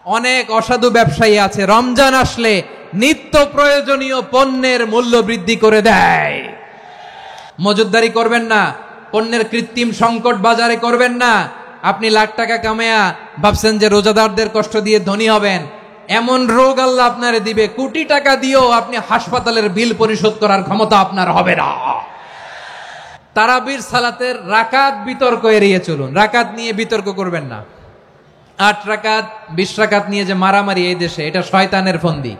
অনেক অসাধু ব্যবসায়ী আছে রমজান আসলে নিত্য প্রয়োজনীয় পণ্যের মূল্য বৃদ্ধি করে দেয়। মজুতদারি করবেন না, পণ্যের কৃত্রিম সংকট বাজারে করবেন না। আপনি লাখ টাকা কামায়া ভাবছেন যে রোজাদারদের কষ্ট দিয়ে ধনী হবেন, এমন রোগ আল্লাহ আপনারে দিবে, কোটি টাকা দিয়েও আপনি হাসপাতালের বিল পরিশোধ করার ক্ষমতা আপনার হবে না। তারাবির সালাতের রাকাত বিতর্ক এড়িয়ে চলুন, রাকাত নিয়ে বিতর্ক করবেন না। 8 রাকাত 20 রাকাত নিয়ে যে মারামারি এই দেশে, এটা শয়তানের ফন্দি।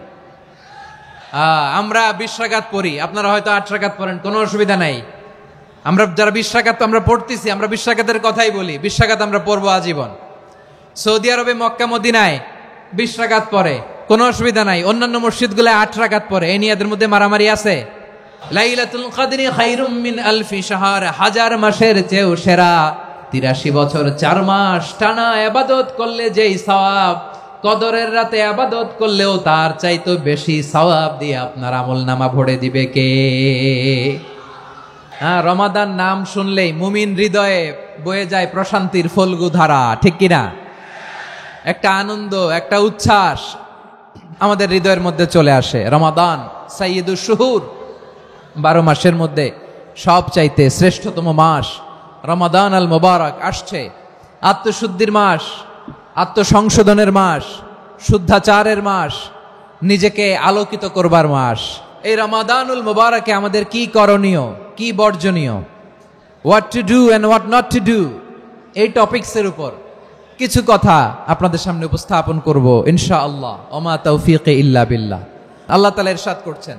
আমরা 20 রাকাত পড়ি, আপনারা হয়তো 8 রাকাত পড়েন, কোনো অসুবিধা নাই। আমরা যারা 20 রাকাত আমরা পড়তেছি, আমরা 20 রাকাতের কথাই বলি, 20 রাকাত আমরা পড়বো আজীবন। সৌদি আরবে মক্কা মদিনায় 20 রাকাত পড়ে, কোনো অসুবিধা নাই। অন্যান্য মসজিদগুলোয় 8 রাকাত পড়ে, এই নিয়ে এদের মধ্যে মারামারি আছে? লাইলাতুল কদরি খায়রুম মিন আলফি শাহর, 1000 মাসের চেয়েও সেরা। 83 বছর 4 মাস টানা ইবাদত করলে যেই সওয়াব, কদরের রাতে ইবাদত করলেও তার চাইতে বেশি সওয়াব দিয়ে আপনার আমলনামা ভরে দিবে কে? রমাদান নাম শুনলেই মুমিন হৃদয়ে বয়ে যায় প্রশান্তির ফল্গু ধারা, ঠিক কিনা? একটা আনন্দ, একটা উচ্ছ্বাস আমাদের হৃদয়ের মধ্যে চলে আসে। রমাদান সাইয়্যিদুশ শুহুর, 12 মাসের মধ্যে সব চাইতে শ্রেষ্ঠতম মাস রমাদান আল মুবারক আসছে। আত্মশুদ্ধির মাস, আত্মসংশোধনের মাস, শুদ্ধাচারের মাস, নিজেকে আলোকিত করবার মাস। এই রমাদানুল মুবারকে আমাদের কি করণীয়, কি বর্জনীয়, what to do and what not to do, এই টপিকসের উপর কিছু কথা আপনাদের সামনে উপস্থাপন করব ইনশাআল্লাহ। ওমা তাওফীকি ইল্লা বিল্লাহ। আল্লাহ তাআলা ইরশাদ করছেন,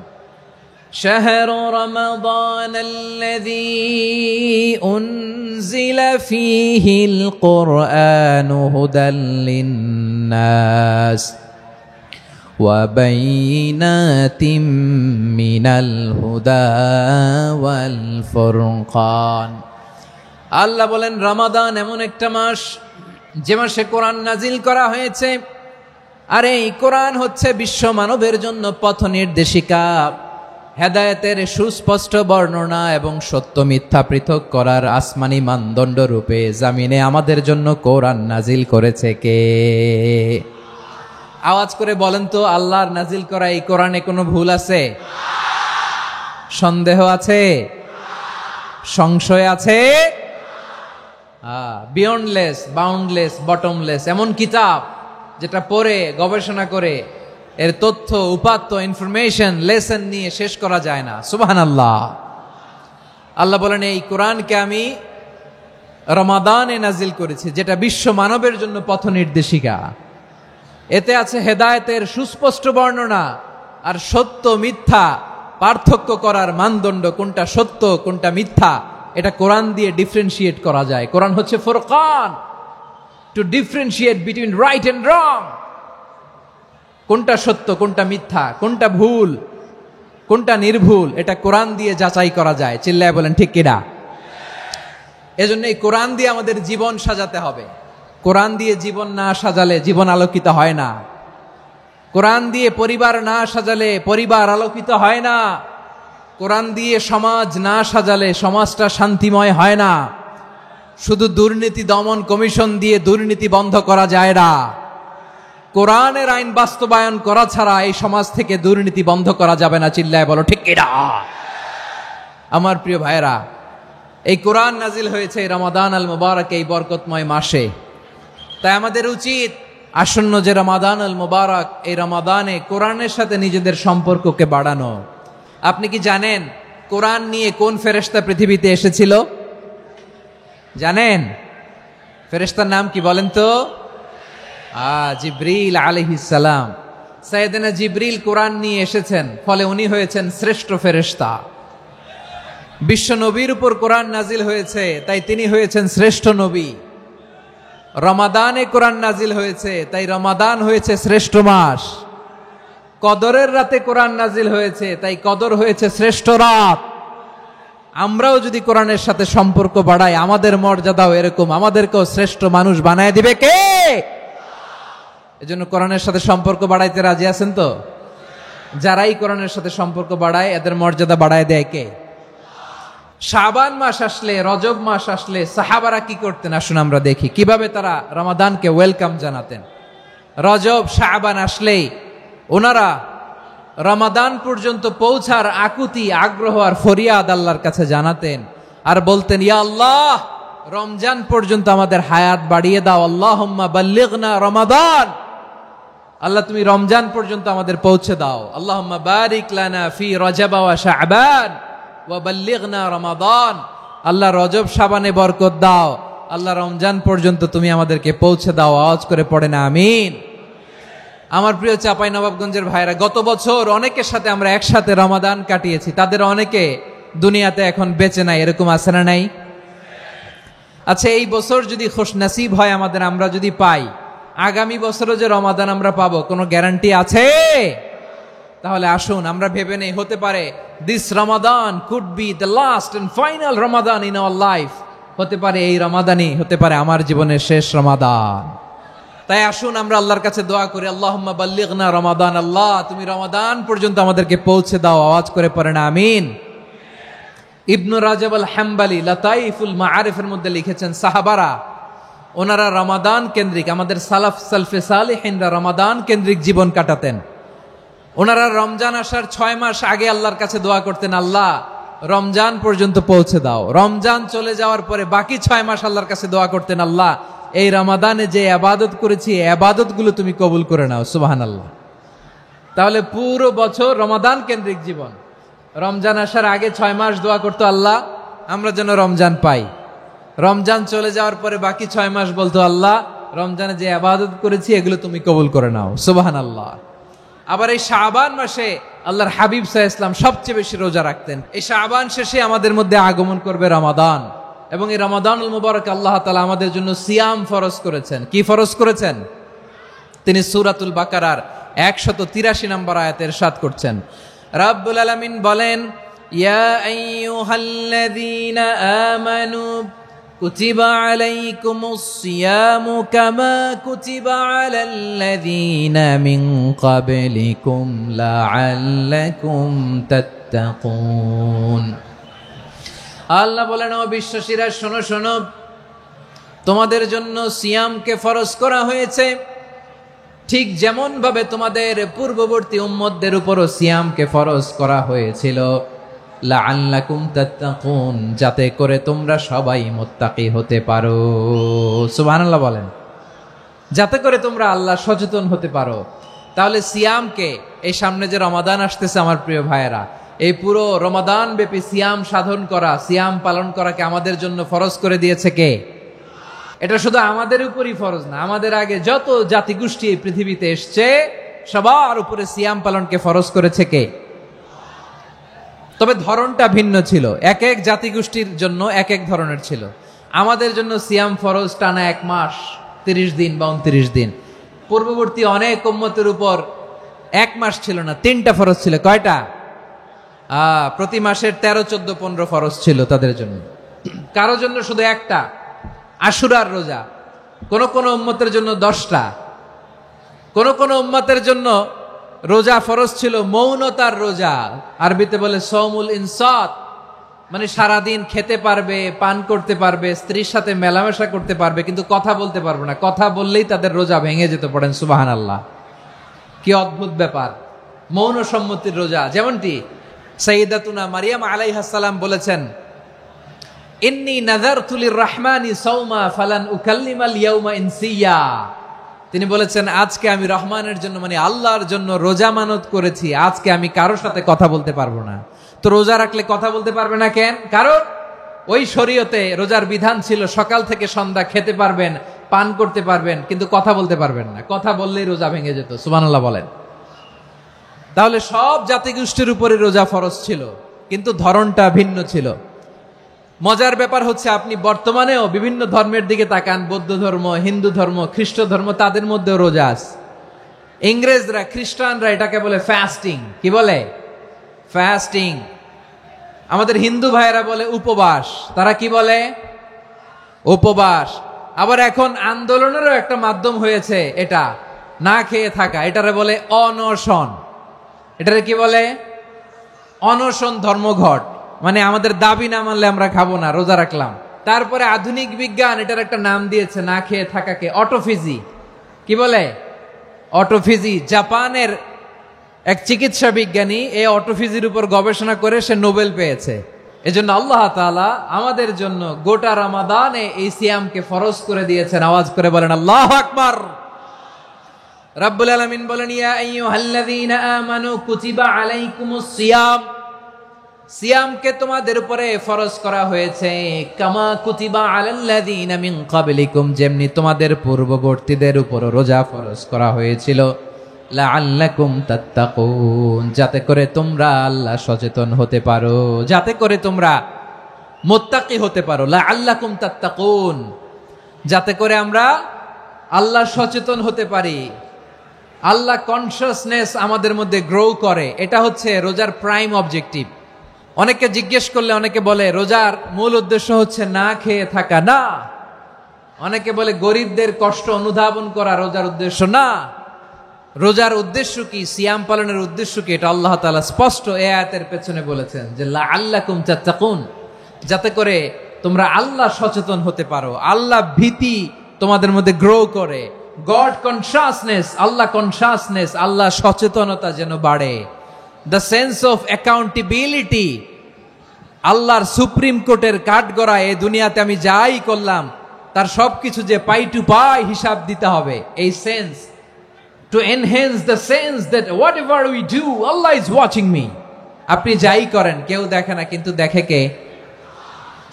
شهر رمضان الذي أنزل فيه القرآن هدى للناس وبينات من الهدى والفرقان। আল্লাহ বলেন রমাদান এমন একটা মাস যে মাসে কোরআন নাজিল করা হয়েছে, আর এই কোরআন হচ্ছে বিশ্ব মানবের জন্য পথ নির্দেশিকা, হেদায়েতের সুস্পষ্ট বর্ণনা এবং সত্য মিথ্যা পৃথক করার আসমানি মানদণ্ড রূপে জামিনে আমাদের জন্য কোরআন নাজিল করেছে কে? আওয়াজ করে বলেন তো, আল্লাহর নাজিল করা এই কোরআনে কোনো ভুল আছে? সন্দেহ আছে? সংশয় আছে? বিয়ন্ডলেস, বাউন্ডলেস, বটমলেস, এমন কিতাব যেটা পড়ে গবেষণা করে এর তথ্য, উপাত্ত, ইনফরমেশন, লেসন নিয়ে শেষ করা যায় না। সুবহানাল্লাহ। আল্লাহ বলেন এই কোরআনকে আমি রমাদানে নাজিল করেছি, যেটা বিশ্ব মানবের জন্য পথ নির্দেশিকা। এতে আছে হেদায়েতের সুস্পষ্ট বর্ণনা আর সত্য মিথ্যা পার্থক্য করার মানদণ্ড, কোনটা সত্য কোনটা মিথ্যা এটা কোরআন দিয়ে ডিফারেন্সিয়েট করা যায়। কোরআন হচ্ছে ফুরকান, to differentiate between right and wrong. কোনটা সত্য কোনটা মিথ্যা, কোনটা ভুল কোনটা নির্ভুল, এটা কোরআন দিয়ে যাচাই করা যায়। চিল্লায় বলেন ঠিক কিনা? এজন্য এই কোরআন দিয়ে আমাদের জীবন সাজাতে হবে। কোরআন দিয়ে জীবন না সাজালে জীবন আলোকিত হয় না। কোরআন দিয়ে পরিবার না সাজালে পরিবার আলোকিত হয় না। কোরআন দিয়ে সমাজ না সাজালে সমাজটা শান্তিময় হয় না। শুধু দুর্নীতি দমন কমিশন দিয়ে দুর্নীতি বন্ধ করা যায় না। কোরআনের আইন বাস্তবায়ন করা ছাড়া এই সমাজ থেকে দুর্নীতি বন্ধ করা যাবে না। চিল্লায় বলো ঠিক কিনা? আমার প্রিয় ভাইরা, এই কোরআন নাজিল হয়েছে রমাদান আল মুবারক, এই বরকতময় মাসে। তাই আমাদের উচিত আসন্ন যে রমাদান আল মুবারক, এই রমাদানে কোরআনের সাথে নিজেদের সম্পর্ককে বাড়ানো। আপনি কি জানেন কোরআন নিয়ে কোন ফেরেশতা পৃথিবীতে এসেছিল? জানেন? ফেরেশতার নাম কি বলেন তো? জিবরিল আলাইহিস সালাম। সাইয়েদনা জিবরিল কোরআন নিয়ে এসেছেন, ফলে উনি হয়েছেন শ্রেষ্ঠ ফেরেশতা। বিশ্ব নবীর উপর কোরআন নাজিল হয়েছে, তাই তিনি হয়েছেন শ্রেষ্ঠ নবী। রমাদানে কোরআন নাজিল হয়েছে, তাই রমাদান হয়েছে শ্রেষ্ঠ মাস। কদরের রাতে কোরআন নাজিল হয়েছে, তাই কদর হয়েছে শ্রেষ্ঠ রাত। আমরাও যদি কোরআনের সাথে সম্পর্ক বাড়াই, আমাদের মর্যাদাও এরকম, আমাদেরকেও শ্রেষ্ঠ মানুষ বানায় দিবে কে? এজন্য কোরআনের সাথে সম্পর্ক বাড়াইতে রাজি আছেন তো? যারাই কোরআনের সাথে সম্পর্ক বাড়ায় এদের মর্যাদা বাড়ায় দেয় কে? শাবান মাস আসলে, রজব মাস আসলে সাহাবারা কি করতেন? আসুন আমরা দেখি কিভাবে তারা রমাদানকে ওয়েলকাম জানাতেন। রজব শাবান আসলেই ওনারা রমাদান পর্যন্ত পৌঁছার আকুতি আগ্রহ আর ফরিয়াদ আল্লাহর কাছে জানাতেন আর বলতেন, ইয়া আল্লাহ, রমজান পর্যন্ত আমাদের হায়াত বাড়িয়ে দাও। আল্লাহুম্মা বাল্লিগনা রমাদান, আল্লাহ তুমি রমজান পর্যন্ত আমাদের পৌঁছে দাও। আল্লাহুম্মা বারিক লানা ফি রজব ওয়া শাবান ওয়া বাল্লিগনা রমাদান, আল্লাহ রজব শাবানে বরকত দাও, আল্লাহ রমজান পর্যন্ত তুমি আমাদেরকে পৌঁছে দাও। আওয়াজ করে পড়েন আমিন। আমার প্রিয় চাঁপাইনবাবগঞ্জের ভাইরা, গত বছর অনেকের সাথে আমরা একসাথে রমাদান কাটিয়েছি, তাদের অনেকে দুনিয়াতে এখন বেঁচে নাই, এরকম আছে না নাই? আচ্ছা, এই বছর যদি খুশনসিব হয় আমাদের, আমরা যদি পাই, আগামী বছরও যে রমাদান আমরা পাবো কোনো গ্যারান্টি আছে? তাহলে আসুন আমরা ভেবে নেই, হতে পারে this Ramadan could be the last and final Ramadan in our life. হতে পারে এই রমাদানই হতে পারে আমার জীবনের শেষ রমাদান। তাই আসুন আমরা আল্লাহর কাছে দোয়া করি, আল্লাহুম্মা বাল্লিগনা রমাদান, আল্লাহ তুমি রমাদান পর্যন্ত আমাদেরকে পৌঁছে দাও। আওয়াজ করে পড়েন আমিন। ইবনু রাজব আল হাম্বালি লাতাইফুল মাআরিফের মধ্যে লিখেছেন, সাহাবারা ওনারা রমাদান কেন্দ্রিক, আমাদের সালাফ সালফে সালেহিনরা রমাদান কেন্দ্রিক জীবন কাটাতেন। ওনারা রমজান আসার 6 মাস আগে আল্লাহর কাছে দোয়া করতেন, আল্লাহ রমজান পর্যন্ত পৌঁছে দাও। রমজান চলে যাওয়ার পরে বাকি 6 মাস আল্লাহর কাছে দোয়া করতেন, আল্লাহ এই রমাদানে যে ইবাদত করেছি এই ইবাদতগুলো তুমি কবুল করে নাও। সুবহানাল্লাহ। তাহলে পুরো বছর রমাদান কেন্দ্রিক জীবন। রমজান আসার আগে 6 মাস দোয়া করতো, আল্লাহ আমরা যেন রমজান পাই। রমজান চলে যাওয়ার পরে বাকি 6 মাস বলতো, আল্লাহ রমজানে যে ইবাদত করেছি এগুলো তুমি কবুল করে নাও। সুবহানাল্লাহ। আবার এই শাবান মাসে আল্লাহর হাবিব সাল্লাল্লাহু আলাইহি ওয়াসাল্লাম সবচেয়ে বেশি রোজা রাখতেন। এই শাবান শেষে আমাদের মধ্যে আগমন করবে রমাদান, এবং এই রমাদানুল মুবারক আল্লাহ তাআলা আমাদের জন্য সিয়াম ফরজ করেছেন। কি ফরজ করেছেন? তিনি সূরাতুল বাকারার 183 নম্বর আয়াতে ইরশাদ করছেন, রাব্বুল আলামিন বলেন, ইয়া আইয়ুহাল্লাযীনা আমানু কুতিবা আলাইকুমুস সিয়ামু কামা কুতিবা আলাল্লাযীনা মিন ক্বাবলিকুম লাআল্লাকুম তাত্তাকুন। আল্লাহ বলেন, ও বিশ্বাসীরা শোনো শোনো, তোমাদের জন্য সিয়ামকে ফরজ করা হয়েছে, ঠিক যেমন ভাবে তোমাদের পূর্ববর্তী উম্মতদের উপরও সিয়ামকে ফরজ করা হয়েছিল, লাআল্লাকুম তাত্তাকুন, যাতে করে তোমরা সবাই মুত্তাকি হতে পারো। সুবহানাল্লাহ বলেন, যাতে করে তোমরা আল্লাহ সচেতন হতে পারো। তাহলে সিয়ামকে, এই সামনে যে রমাদান আসতেছে আমার প্রিয় ভাইয়েরা, এই পুরো রমাদান ব্যাপী সিয়াম সাধন করা, সিয়াম পালন করাকে আমাদের জন্য ফরজ করে দিয়েছে কে? এটা শুধু আমাদের উপরই ফরজ না, আমাদের আগে যত জাতিগোষ্ঠী এই পৃথিবীতে এসছে সবার উপরে সিয়াম পালনকে ফরজ করেছে কে? তবে ধরনটা ভিন্ন ছিল, এক এক জাতিগোষ্ঠীর জন্য এক এক ধরনের ছিল। আমাদের জন্য সিয়াম ফরজ টানা 1 মাস 30 দিন বা 29 দিন। পূর্ববর্তী অনেক উম্মতের উপর 1 মাস ছিল না, 3টা ফরজ ছিল। কয়টা? প্রতি মাসের 13, 14, 15 ফরজ ছিল তাদের জন্য। কারো জন্য শুধু একটা, আশুরার রোজা। কোন কোন উম্মতের জন্য 10টা। কোন কোন উম্মতের জন্য রোজা ফরজ ছিল মৌনতার রোজা, আরবিতে বলে সৌমুল ইনসাত, মানে সারাদিন খেতে পারবে, পান করতে পারবে, স্ত্রীর সাথে মেলামেশা করতে পারবে, কিন্তু কথা বলতে পারবে না। কথা বললেই তাদের রোজা ভেঙে যেতে। পড়েন সুবহানাল্লাহ। কি অদ্ভুত ব্যাপার, মৌন সম্মতির রোজা। যেমনটি সাইয়্যিদাতুনা মারিয়াম আলাইহাস সালাম বলেছেন, ইন্নী নাযারতু লির-রাহমানি সাওমা ফালান উকাল্লিমাল ইয়াওমা ইনসিয়া। তিনি বলেছেন, আজকে আমি রহমানের জন্য, মানে আল্লাহর জন্য রোজা মানত করেছি, আজকে আমি কারোর সাথে কথা বলতে পারবো না। তো রোজা রাখলে কথা বলতে পারবে না কেন? কারণ ওই শরীয়তে রোজার বিধান ছিল সকাল থেকে সন্ধ্যা খেতে পারবেন, পান করতে পারবেন, কিন্তু কথা বলতে পারবেন না। কথা বললেই রোজা ভেঙে যেত। সুবহানাল্লাহ বলেন। তাহলে সব জাতিগোষ্ঠীর উপরে রোজা ফরজ ছিল, কিন্তু ধরনটা ভিন্ন ছিল। মজার ব্যাপার হচ্ছে, আপনি বর্তমানেও বিভিন্ন ধর্মের দিকে তাকান, বৌদ্ধ ধর্ম, হিন্দু ধর্ম, খ্রিস্ট ধর্ম, তাদের মধ্যেও রোজা আছে। ইংরেজরা, খ্রিস্টানরা এটাকে বলে ফাস্টিং। কি বলে? ফাস্টিং। আমাদের হিন্দু ভাইয়েরা বলে উপবাস। তারা কি বলে? উপবাস। আবার এখন আন্দোলনেরও একটা মাধ্যম হয়েছে এটা, না খেয়ে থাকা। এটারে বলে অনশন। এটারে কি বলে? অনশন ধর্মঘট। মানে আমাদের দাবি না মানলে আমরা খাবো না, রোজা রাখলাম। তারপরে আধুনিক বিজ্ঞান এটার একটা নাম দিয়েছে, না খেয়ে থাকাকে, অটোফিজি। কি বলে? অটোফিজি, জাপানের এক চিকিৎসা বিজ্ঞানী এই অটোফিজির উপর গবেষণা করে সে নোবেল পেয়েছে। এজন্য আল্লাহ তাআলা আমাদের জন্য গোটা রমাদানে এই সিয়ামকে ফরজ করে দিয়েছেন। আওয়াজ করে বলেন আল্লাহু আকবার। রাব্বুল আলামিন বলেন, ইয়া আইয়ুহাল্লাযীনা আমানু কুতিবা আলাইকুমুস সিয়াম, সিয়ামকে তোমাদের উপরে ফরজ করা হয়েছে, কামা কুতিবা আলাল্লাযীনা মিন ক্বাবলিকুম, যেমনি তোমাদের পূর্ববর্তীদের উপর রোজা ফরজ করা হয়েছিল, লাআল্লাকুম তাত্তাকুন, যাতে করে তোমরা আল্লাহ সচেতন হতে পারো, যাতে করে তোমরা মুত্তাকি হতে পারো। লাআল্লাকুম তাত্তাকুন, যাতে করে আমরা আল্লাহ সচেতন হতে পারি, আল্লাহ কনসিয়াসনেস আমাদের মধ্যে গ্রো করে। এটা হচ্ছে রোজার প্রাইম অবজেক্টিভ। অনেকে জিজ্ঞেস করলে অনেকে বলে রোজার মূল উদ্দেশ্য হচ্ছে না খেয়ে থাকা। না। অনেকে বলে গরিবদের কষ্ট অনুধাবন করা রোজার উদ্দেশ্য। না। রোজার উদ্দেশ্য কি, সিয়াম পালনের উদ্দেশ্য কি, এটা আল্লাহ তাআলা স্পষ্ট এই আয়াতের পেছনে বলেছেন যে লাআল্লাকুম তাত্তাকুন, যাতে করে তোমরা আল্লাহ সচেতন হতে পারো, আল্লাহ ভীতি তোমাদের মধ্যে গ্রো করে, গড কনসিয়াসনেস, আল্লাহ কনসিয়াসনেস, আল্লাহ সচেতনতা যেন বাড়ে, দ্য সেন্স অফ অ্যাকাউন্টেবিলিটি, আল্লাহর সুপ্রিম কোর্টের কাঠগড়া এই দুনিয়াতে আমি যাই করলাম তার সবকিছু যে পাই টু পাই হিসাব দিতে হবে, এই sense, to enhance the sense that whatever we do, Allah is watching me. আপনি যাই করেন কেউ দেখে না, কিন্তু দেখে কে?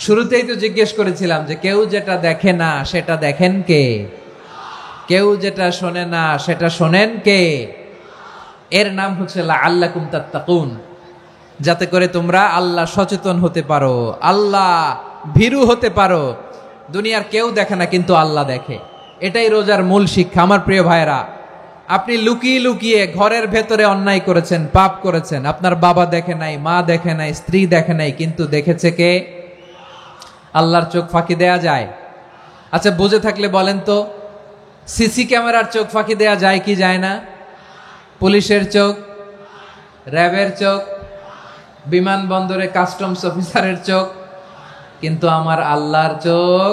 শুরুতেই তো জিজ্ঞেস করেছিলাম যে কেউ যেটা দেখে না সেটা দেখেন কে? কেউ যেটা শোনে না সেটা শোনেন কে? এর নাম হচ্ছে লাআল্লাকুম তাত্তাকুন, যাতে করে তোমরা আল্লাহ সচেতন হতে পারো, আল্লাহ ভীরু হতে পারো। দুনিয়ার কেউ দেখে না, কিন্তু আল্লাহ দেখে। এটাই রোজার মূল শিক্ষা। আমার প্রিয় ভাইরা, আপনি লুকিয়ে লুকিয়ে ঘরের ভেতরে অন্যায় করেছেন, পাপ করেছেন, আপনার বাবা দেখে নাই, মা দেখে নাই, স্ত্রী দেখে নাই, কিন্তু দেখেছে কে? আল্লাহর চোখ ফাঁকি দেয়া যায়? আচ্ছা, বুঝে থাকলে বলেন তো, সিসি ক্যামেরার চোখ ফাঁকি দেয়া যায় কি যায় না? পুলিশের চোখ, র্যাবের চোখ, বিমানবন্দরে কাস্টমস অফিসারের চোখ, কিন্তু আমার আল্লাহর চোখ।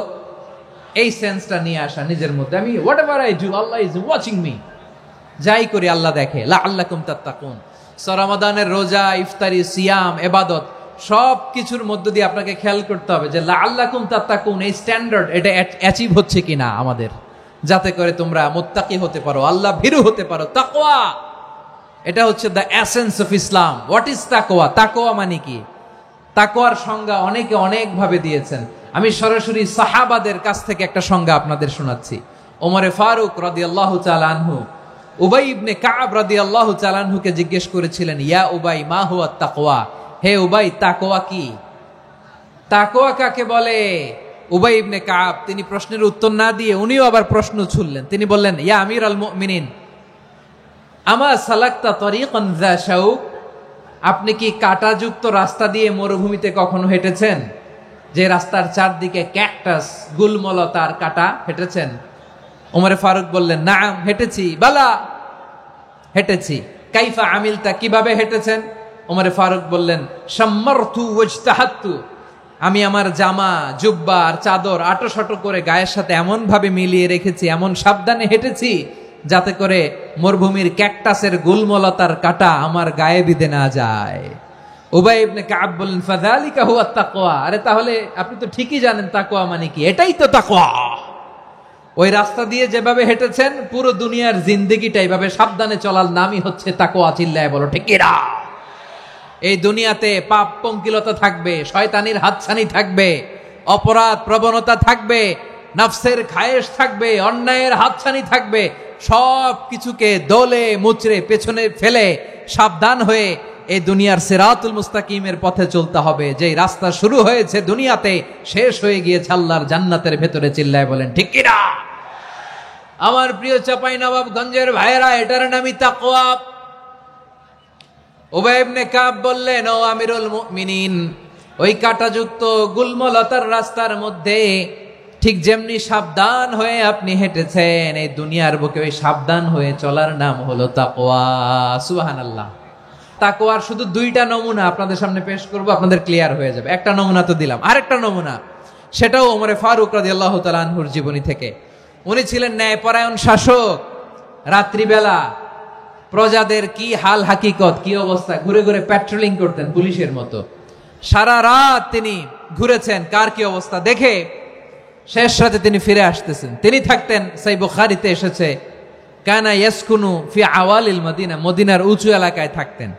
এই সেন্সটা নিয়ে আসা নিজের মধ্যে, আমি whatever I do Allah is watching me, যাই করি আল্লাহ দেখে। লাআল্লাকুম তাত্তাকুন। রমাদানের রোজা, ইফতারি, সিয়াম, ইবাদত সব কিছুর মধ্য দিয়ে আপনাকে খেয়াল করতে হবে যে লাআল্লাকুম তাত্তাকুন এই স্ট্যান্ডার্ড এটা অ্যাচিভ হচ্ছে কিনা আমাদের, যাতে করে তোমরা মুত্তাকি হতে পারো, আল্লাহ ভীরু হতে পারো। তাকওয়া, এটা হচ্ছে the essence of Islam. What is তাকওয়া? তাকওয়া মানে কি? তাকওয়ার সংজ্ঞা অনেকে অনেক ভাবে দিয়েছেন। আমি সরাসরি সাহাবাদের কাছ থেকে একটা সংজ্ঞা আপনাদের শোনাচ্ছি। ওমরে ফারুক রাদিয়াল্লাহু তাআলা আনহু উবাই ইবনে কাব রাদিয়াল্লাহু তাআলা আনহুকে জিজ্ঞেস করেছিলেন, ইয়া উবাই মা হুয়া তাকওয়া, হে উবাই তাকওয়া কি? তাকওয়া কাকে বলে? উবাই ইবনে কাব তিনি প্রশ্নের উত্তর না দিয়ে উনিও আবার প্রশ্ন ছুড়লেন। তিনি বললেন, ইয়া আমিরাল মুমিনিন, আমা সালাকতা তরিকান যা শাউক, আপনি কি কাঁটাযুক্ত রাস্তা দিয়ে মরুভূমিতে কখনো হেঁটেছেন? যে রাস্তার চারদিকে ক্যাকটাস, গুলমলতার কাঁটা, হেঁটেছেন? ওমরে ফারুক বললেন, নাম, হেঁটেছি। বালা, হেঁটেছি। কাইফা আমিলতা, কিভাবে হেঁটেছেন? ওমরে ফারুক বললেন, শাম্মারতু ওয়াজতাহাতু, আমি আমার জামা, জুব্বা আর চাদর আটোসাটো করে গায়ের সাথে এমন ভাবে মিলিয়ে রেখেছি, এমন সাবধানে হেঁটেছি যাতে করে মরুভূমির ক্যাকটাসের গুলমলতার কাঁটা আমার গায়ে বিঁধে না যায়। উবাই ইবনে কাব বললেন, ফাযালিকা হুয়া তাকওয়া, আরে তাহলে আপনি তো ঠিকই জানেন তাকওয়া মানে কি, এটাই তো তাকওয়া। ওই রাস্তা দিয়ে যেভাবে হেঁটেছেন পুরো দুনিয়ার জিন্দেগিটা এইভাবে সাবধানে চলার নামই হচ্ছে তাকওয়া। চিল্লায় বলো ঠিক কিনা? এই দুনিয়াতে পাপ পঙ্কিলতা থাকবে, শয়তানির হাতছানি থাকবে, অপরাধ প্রবণতা থাকবে, নফসের খায়েশ থাকবে, অন্যায়ের হাতছানি থাকবে, সব কিছুকে দোলে মুচড়ে পেছনে ফেলে সাবধান হয়ে এই দুনিয়ার সিরাতুল মুস্তাকিমের পথে চলতে হবে। যেই রাস্তা শুরু হয়েছে দুনিয়াতে, শেষ হয়ে গিয়েছে আল্লাহর জান্নাতের ভেতরে। চিল্লায় বলেন ঠিক কিনা? আমার প্রিয় চাঁপাইনবাবগঞ্জের ভাইয়েরা, এটার নামই তাকওয়া। উবাই ইবনে কাব বললেন, ও আমিরুল মুমিনিন, ওই কাঁটাযুক্ত গুলমলতার রাস্তার মধ্যে ঠিক যেমনি সাবধান হয়ে আপনি হেঁটেছেন, এই দুনিয়ার বুকে ওই সাবধান হয়ে চলার নাম হলো তাকওয়া। সুবহানাল্লাহ। তাকওয়ার শুধু দুইটা নমুনা আপনাদের সামনে পেশ করব, আপনাদের ক্লিয়ার হয়ে যাবে। একটা নমুনা তো দিলাম, আরেকটা নমুনা, সেটাও ওমরে ফারুক রাদিয়াল্লাহু তাআলা আনহুর জীবনী থেকে। উনি ছিলেন ন্যায়পরায়ণ শাসক, রাত্রিবেলা প্রজাদের কি হাল হাকিকত, কি অবস্থা, ঘুরে ঘুরে প্যাট্রোলিং করতেন পুলিশের মতো। সারা রাত তিনি ঘুরেছেন কার কি অবস্থা দেখে, শেষ রাতে তিনি ফিরে আসতেছেন। তিনি থাকতেন, সেই বুখারীতে এসেছে, কানা ইয়াসকুনু ফি আওয়ালিল মদিনা, মদিনার উঁচু এলাকায় থাকতেন।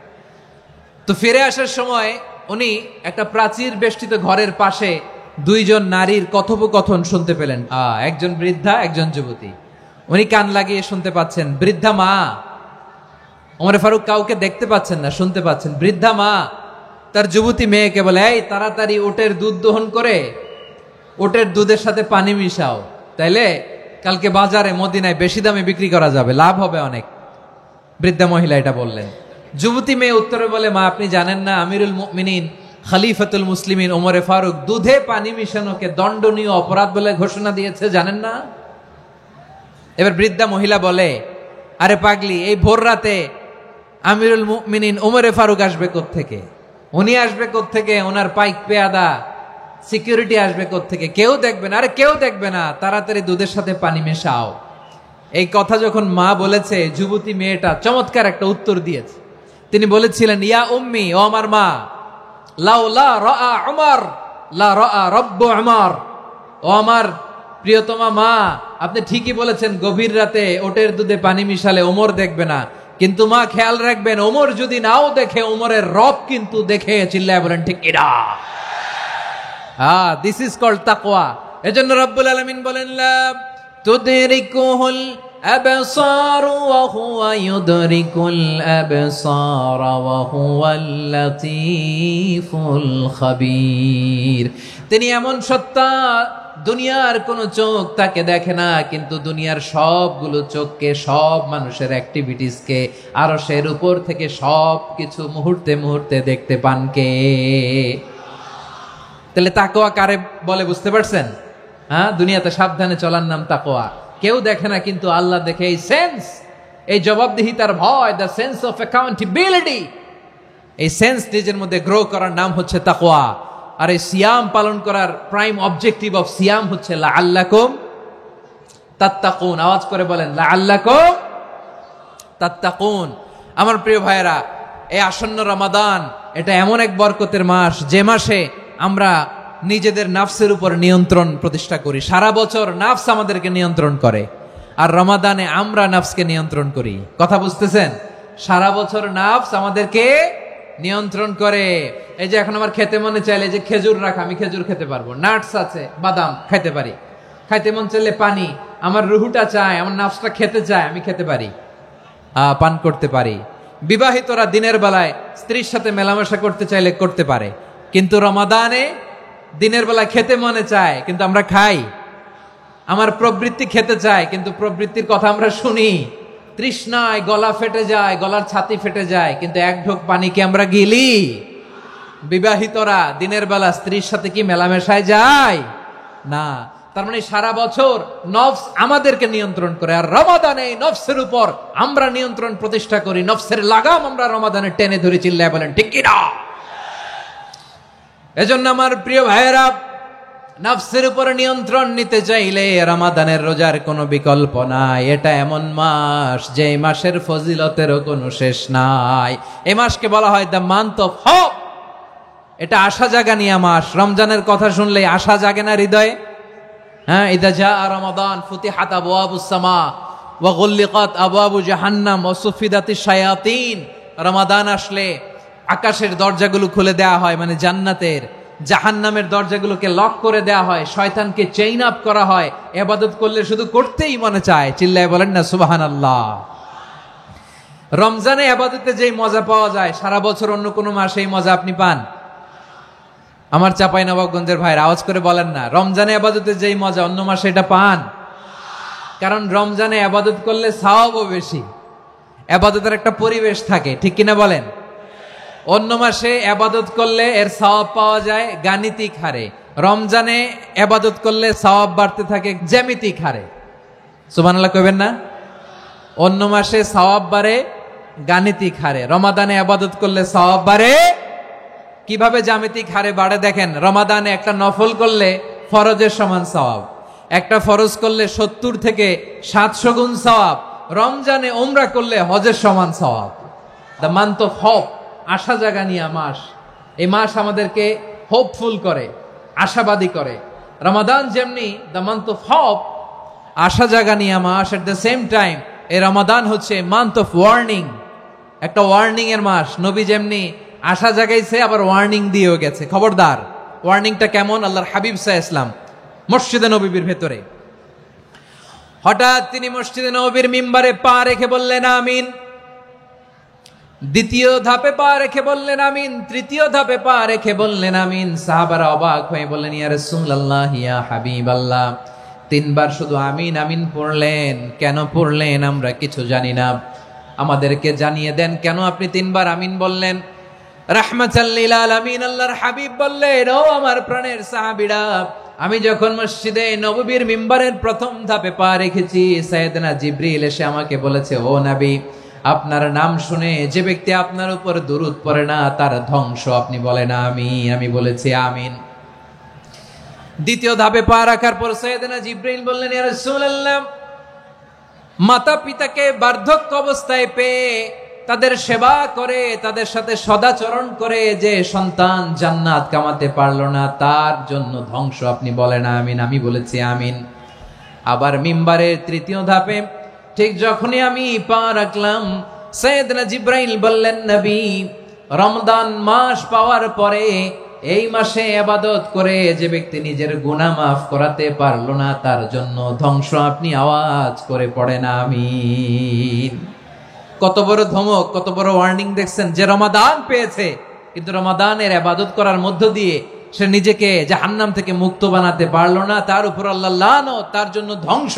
তো ফিরে আসার সময় উনি একটা প্রাচীর বেষ্টিত ঘরের পাশে দুইজন নারীর কথোপকথন শুনতে পেলেন। একজন বৃদ্ধা, একজন যুবতী। উনি কান লাগিয়ে শুনতে পাচ্ছেন। বৃদ্ধা মা, ওমর ফারুক কাউকে দেখতে পাচ্ছেন না, শুনতে পাচ্ছেন। বৃদ্ধা মা তার যুবতী মেয়েকে বলে, এই তাড়াতাড়ি ওটের দুধ দহন করে ওটের দুধের সাথে পানি মিশাও, তাইলে কালকে বাজারে মদিনায় বেশি দামে বিক্রি করা যাবে, লাভ হবে অনেক। বৃদ্ধা মহিলা এটা বললেন। যুবতী মেয়ে উত্তরে বলে, মা আপনি জানেন না আমিরুল মুমিনিন খলিফাতুল মুসলিমিন ওমর ফারুক দুধে পানি মিশানোকে দণ্ডনীয় অপরাধ বলে ঘোষণা দিয়েছে, জানেন না? এবার বৃদ্ধা মহিলা বলে, আরে পাগলি, এই ভোর রাতে আমিরুল মুমিনিন ওমর ফারুক আসবে কোত্থেকে? উনি আসবে কোত্থেকে? ওনার পাইক পেয়াদা সিকিউরিটি আসবে কোত্থেকে? কেউ দেখবে না। আরে কেউ দেখবে না, তাড়াতাড়ি দুধের সাথে পানি মেশাও। এই কথা যখন মা বলেছে, যুবতী মেয়েটা চমৎকার একটা উত্তর দিয়েছে। তিনি বলেছিলেন, ইয়া উম্মি, ও আমার মা, লাউলা রাআ উমর লা রাআ রাব্বু উমর। ও আমার প্রিয়তমা মা, আপনি ঠিকই বলেছেন, গভীর রাতে ওটের দুধে পানি মিশালে ওমর দেখবে না, কিন্তু মা খেয়াল রাখবেন, ওমর যদি নাও দেখে, ওমরের রব কিন্তু দেখে। চিল্লায় বলেন ঠিক কিনা? দিস ইজ কল্ড তাকওয়া। এজন্য রব্বুল আলামিন বলেন, লা তুদরিকুহুল আবসার ওয়া হুয়া ইউদরিকুল আবসার ওয়া হুয়াল লাতীফুল খাবীর। তিনি এমন সত্তা, দুনিয়ার কোন চোখ তাকে দেখে না, কিন্তু দুনিয়ার সবগুলো চোখকে, সব মানুষের অ্যাক্টিভিটিসকে আরশের উপর থেকে সব কিছু মুহূর্তে মুহূর্তে দেখতে পান কে? তাহলে তাকওয়া কারে বলে বুঝতে পারছেন? দুনিয়াতে সাবধানে চলার নাম তাকওয়া। কেউ দেখে না, কিন্তু আল্লাহ দেখে। এই সেন্স, এই জবাবদিহিতার ভয়, দ্য সেন্স অফ অ্যাকাউন্টেবিলিটি, এই সেন্স নিজের মধ্যে গ্রো করার নাম হচ্ছে তাকওয়া। আর এই সিয়াম পালন করার প্রাইম অবজেক্টিভ অফ সিয়াম হচ্ছে লাআল্লাকুম তাত্তাকুন। আওয়াজ করে বলেন, লাআল্লাকুম তাত্তাকুন। আমার প্রিয় ভাইয়েরা, এই আসন্ন রমাদান, এটা এমন এক বরকতের মাস, যে মাসে আমরা নিজেদের নাফসের উপর নিয়ন্ত্রণ প্রতিষ্ঠা করি। সারা বছর নাফস আমাদেরকে নিয়ন্ত্রণ করে, আর রমাদানে আমরা নাফসকে নিয়ন্ত্রণ করি। কথা বুঝতেছেন? সারা বছর নাফস আমাদেরকে নিয়ন্ত্রণ করে। এই যে এখন আমার খেতে মনে চাইলে যে খেজুর রাখা, আমি খেজুর খেতে পারবো। নাটস আছে, বাদাম খাইতে পারি। খাইতে মন চাইলে পানি, আমার রুহুটা চায়, আমার নাফসটা খেতে চায়, আমি খেতে পারি, পান করতে পারি। বিবাহিতরা দিনের বেলায় স্ত্রীর সাথে মেলামেশা করতে চাইলে করতে পারে, কিন্তু রমাদানে দিনের বেলায় খেতে মনে চায়, কিন্তু আমরা খাই। আমার প্রবৃত্তি খেতে চায়, কিন্তু প্রবৃত্তির কথা আমরা শুনি। তৃষ্ণায় গলা ফেটে যায়, গলার ছাতি ফেটে যায়, কিন্তু এক ঢোক পানি কি আমরা গিলি? বিবাহিতরা দিনের বেলা স্ত্রীর সাথে কি মেলামেশায় যায়? না। তার মানে সারা বছর নফস আমাদেরকে নিয়ন্ত্রণ করে, আর রমাদানে এই নফসের উপর আমরা নিয়ন্ত্রণ প্রতিষ্ঠা করি। নফসের লাগাম আমরা রমাদানে টেনে ধরে। চিল্লায় বলেন ঠিক কিনা? এজন্য আমার প্রিয় ভাইয়েরা, নফসের উপর নিয়ন্ত্রণ নিতে চাইলে রমাদানের রোজার কোনো বিকল্প নাই। এটা এমন মাস, যে মাসের ফজিলতেরও কোনো শেষ নাই। এই মাসকে বলা হয় দ্য মান্থ অফ হোপ। এটা আশা জাগানিয়া মাস। রমজানের কথা শুনলেই আশা জাগে না হৃদয়ে? ইদা জাআ রমাদান ফুতিহাত আবওয়াবুস সামা ওয়া গুল্লিকাত আবওয়াবু জাহান্নাম ওয়া সুফিদাতিশ শায়াতিন। রমাদান আসলে আকাশের দরজাগুলো খুলে দেয়া হয়, মানে জান্নাতের। জাহান্নামের দরজাগুলোকে লক করে দেয়া হয়, শয়তানকে চেইন আপ করা হয়। ইবাদত করলে শুধু করতেই মনে চায়। চিল্লায় বলেন না সুবহানাল্লাহ। রমজানে ইবাদতে যেই মজা পাওয়া যায়, সারা বছর অন্য কোনো মাসে এই মজা আপনি পান? আমার চাঁপাইনবাবগঞ্জের ভাইরা আওয়াজ করে বলেন না, রমজানে ইবাদতে যেই মজা অন্য মাসে এটা পান? কারণ রমজানে ইবাদত করলে সওয়াবও বেশি, ইবাদতের একটা পরিবেশ থাকে, ঠিক কিনা বলেন? অন্য মাসে ইবাদত করলে এর সওয়াব পাওয়া যায় গাণিতিক হারে, রমজানে ইবাদত করলে সওয়াব বাড়তে থাকে জ্যামিতিক হারে। সুবহানাল্লাহ কইবেন না? অন্য মাসে সওয়াব বাড়ে গাণিতিক হারে, রমাদানে ইবাদত করলে সওয়াব বাড়ে কিভাবে? জ্যামিতিক হারে বাড়ে। দেখেন, রমাদানে একটা নফল করলে ফরজের সমান সওয়াব, একটা ফরজ করলে 70 থেকে 700 গুণ সওয়াব। রমজানে উমরা করলে হজের সমান সওয়াব। দ্য মান্থ অফ হোপ, আশা জাগানিয়া মাস। এই মাস আমাদেরকে হোপফুল করে, আশাবাদী করে। রমাদান যেমনি দ্য মান্থ অফ হোপ, আশা জাগানিয়া মাস, এট দ্য সেম টাইম এই রমাদান হচ্ছে মান্থ অফ ওয়ার্নিং, একটা ওয়ার্নিং এর মাস। নবী যেমনি আশা জাগাইছে, আবার ওয়ার্নিং দিয়েও গেছে, খবরদার। ওয়ার্নিংটা কেমন? আল্লাহর হাবিব সাল্লাল্লাহু আলাইহি ওয়াসাল্লাম মসজিদে নববীর ভেতরে, হঠাৎ তিনি মসজিদে নববীর মিম্বারে পা রেখে বললেন আমিন। দ্বিতীয় ধাপে পা রেখে বললেন আমিন, তৃতীয় ধাপে পা রেখে বললেন আমিন। সাহাবারা অবাক হয়ে বললেন, ইয়া রাসূলুল্লাহ, ইয়া হাবিবাল্লাহ, তিনবার শুধু আমিন আমিন পড়লেন, কেন পড়লেন আমরা কিছু জানি না, আমাদেরকে জানিয়ে দেন কেন আপনি তিনবার আমিন বললেন। রাহমাতাল লিল আলামিন আল্লাহর হাবিব বললেন, ও আমার প্রাণের সাহাবীরা, আমি যখন মসজিদে নববীর মিম্বারের প্রথম ধাপে পা রেখেছি, সাইয়েদনা জিবরিল এসে আমাকে বলেছে, ও নবী, আপনার নাম শুনে যে ব্যক্তি আপনার উপর দুরূদ পড়ে না তার ধ্বংস আপনি বলেন আমিন। আমি বলেছি আমিন। দ্বিতীয় ধাপে পা রাখার পর সাইয়েদনা জিবরিল বললেন, ইয়া রাসূলুল্লাহ, মাতা পিতাকে বার্ধক্য অবস্থায় পেয়ে তাদের সেবা করে, তাদের সাথে সদাচরণ করে যে সন্তান জান্নাত কামাতে পারলো না, তার জন্য ধ্বংস আপনি বলেন আমিন। আমি বলেছি আমিন। আবার মিম্বারের তৃতীয় ধাপে ঠিক যখনই আমি পা রাখলাম, সাইয়েদনা জিবরাইল বললেন, নবী, রমজান মাস পাওয়ার পরে এই মাসে ইবাদত করে যে ব্যক্তি নিজের গুনাহ মাফ করাতে পারলো না, তার জন্য ধ্বংস আপনি আওয়াজ করে পড়েন আমিন। কত বড় ধমক, কত বড় ওয়ার্নিং দেখছেন! যে রমাদান পেয়েছে, কিন্তু রমাদানের ইবাদত করার মধ্য দিয়ে সে নিজেকে জাহান্নাম থেকে মুক্ত বানাতে পারলো না, তার উপর আল্লাহ লানত, তার জন্য ধ্বংস।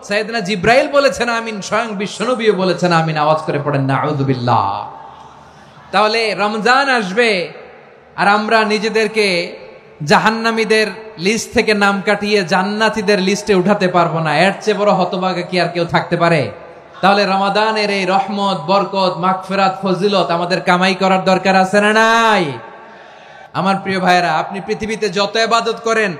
সাইয়েদনা জিবরাইল বলেছেন আমিন, স্বয়ং বিশ্বনবীও বলেছেন আমিন। আওয়াজ করে পড়েন নাউযু বিল্লাহ। তাহলে রমজান আসবে আর আমরা নিজেদেরকে জাহান্নামীদের লিস্ট থেকে নাম কাটিয়ে জান্নাতীদের লিস্টে উঠাতে পারবো না। এর চেয়ে বড় হতভাগা কি আর কেউ থাকতে পারে? তাহলে রমাদানের এই রহমত, বরকত, মাগফিরাত, ফজিলত আমাদের কামাই করার দরকার আছে না নাই? আমার প্রিয় ভাইরা, আপনি পৃথিবীতে যত ইবাদত করেন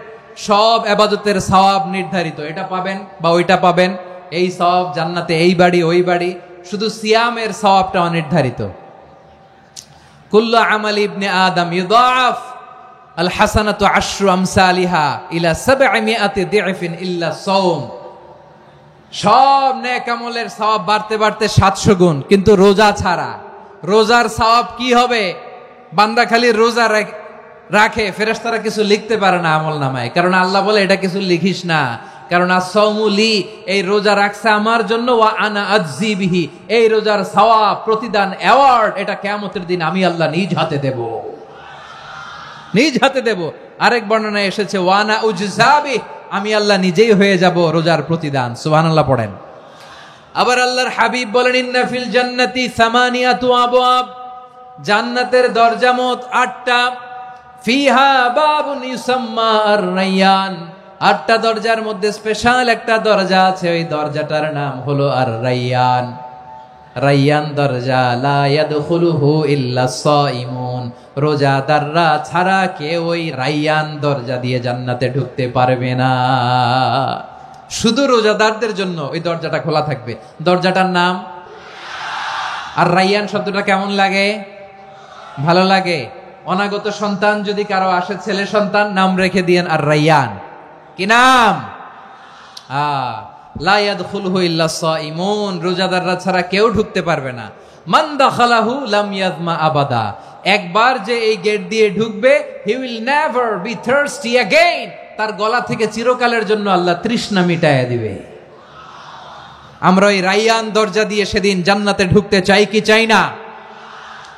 সব ইবাদতের সওয়াব নির্ধারিত। এটা পাবেন বা ওইটা পাবেন, এই সওয়াব জান্নাতে, এই বাড়ি ওই বাড়ি। শুধু সিয়ামের সওয়াবটা অনির্ধারিত। কুল্লু আমালি ইবনে আদম ইউদাআফ আল হাসানাতু আশরু আমসালিহা ইলা 700 দি'ফিন ইল্লা সাওম। সব নেক আমলের সওয়াব বাড়তে বাড়তে 700 গুণ, কিন্তু রোজা ছাড়া। রোজার সওয়াব কি হবে? বান্দা খালি রোজা রাখে, ফেরেশতারা কিছু লিখতে পারে না আমল নামায়, কারণ আল্লাহ বলে এটা কিছু লিখিস না, কারণ as-সাওমু লি, এই রোজা রাখছে আমার জন্য, ওয়া আনা আজজি বিহি, এই রোজার সওয়াব, প্রতিদান, অ্যাওয়ার্ড এটা কিয়ামতের দিন আমি আল্লাহ নিজ হাতে দেব, নিজ হাতে দেব। আরেক বর্ণনায় এসেছে ওয়া আনা উজজা বিহি, আমি আল্লাহ নিজেই হয়ে যাব রোজার প্রতিদান। সুবহানাল্লাহ পড়েন। আবার আল্লাহর হাবিব বলেন, ইন্না ফিল জান্নাতি সামানিয়াতু আবওয়াব, জান্নাতের দরজা মোট 8টা। ফিহা বাবুন ইউসাম্মা আর-রায়্যান, 8টা দরজার মধ্যে স্পেশাল একটা দরজা আছে, ওই দরজাটার নাম হলো আর-রায়্যান। রায়্যান দরজা, লা ইয়াদখুলুহু ইল্লা সাইমুন, রোজাদাররা ছাড়া কেউ ওই রায়্যান দরজা দিয়ে জান্নাতে ঢুকতে পারবে না। শুধু রোজাদারদের জন্য ওই দরজাটা খোলা থাকবে। দরজাটার নাম আর রায়্যান। শব্দটা কেমন লাগে? ভালো লাগে। অনাগত সন্তান যদি কারো আসে, ছেলে সন্তান, নাম রেখে দিয়েন আর রায়্যান। কি নাম? লা ইয়াদখুলুহু ইল্লা সাইমুন, রোজাদাররা ছাড়া কেউ ঢুকতে পারবে না। মান দাখালাহু লাম ইয়াযমা আবাদা, একবার যে এই গেট দিয়ে ঢুকবে, he will never be thirsty again, তার গলা থেকে চিরকালের জন্য আল্লাহ তৃষ্ণা মিটায়া দিবে। আমরা ওই রায়্যান দরজা দিয়ে সেদিন জান্নাতে ঢুকতে চাই কি চাই না?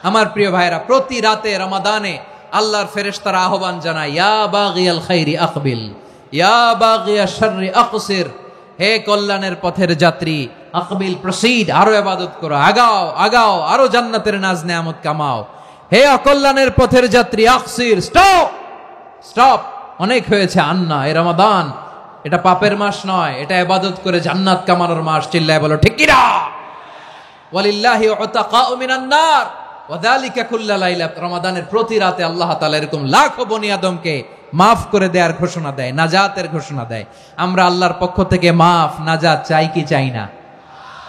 আমার প্রিয় ভাইরা, প্রতি রাতে রমাদানে আল্লাহর ফেরেশতারা আহ্বান জানায়, ইয়া বাগিয়াল খাইরি আকবিল, ইয়া বাগিয়াশ শাররি আকসির, হে কল্যাণের পথের যাত্রী, আকবিল, প্রসিড, আরো ইবাদত করো, আগাও আগাও, আরো জান্নাতের নাজ নেয়ামত কামাও। হে অকল্যাণের পথের যাত্রী, আকসির, স্টপ স্টপ, অনেক হয়েছে। আন্না, এ রমাদান এটা পাপের মাস নয়, এটা ইবাদত করে জান্নাত কামানোর মাস। চিল্লায় বলো ঠিক কিনা? ওয়ালিল্লাহি উতাকাউ মিনান নার ওয়া যালিকা কুল্লা লাইলা, রমাদানের প্রতি রাতে আল্লাহ তাআলা এরকম লাখো বনি আদমকে মাফ করে দেওয়ার ঘোষণা দেয়, নাজাতের ঘোষণা দেয়। আমরা আল্লাহর পক্ষ থেকে মাফ, নাজাত চাই কি চাই না?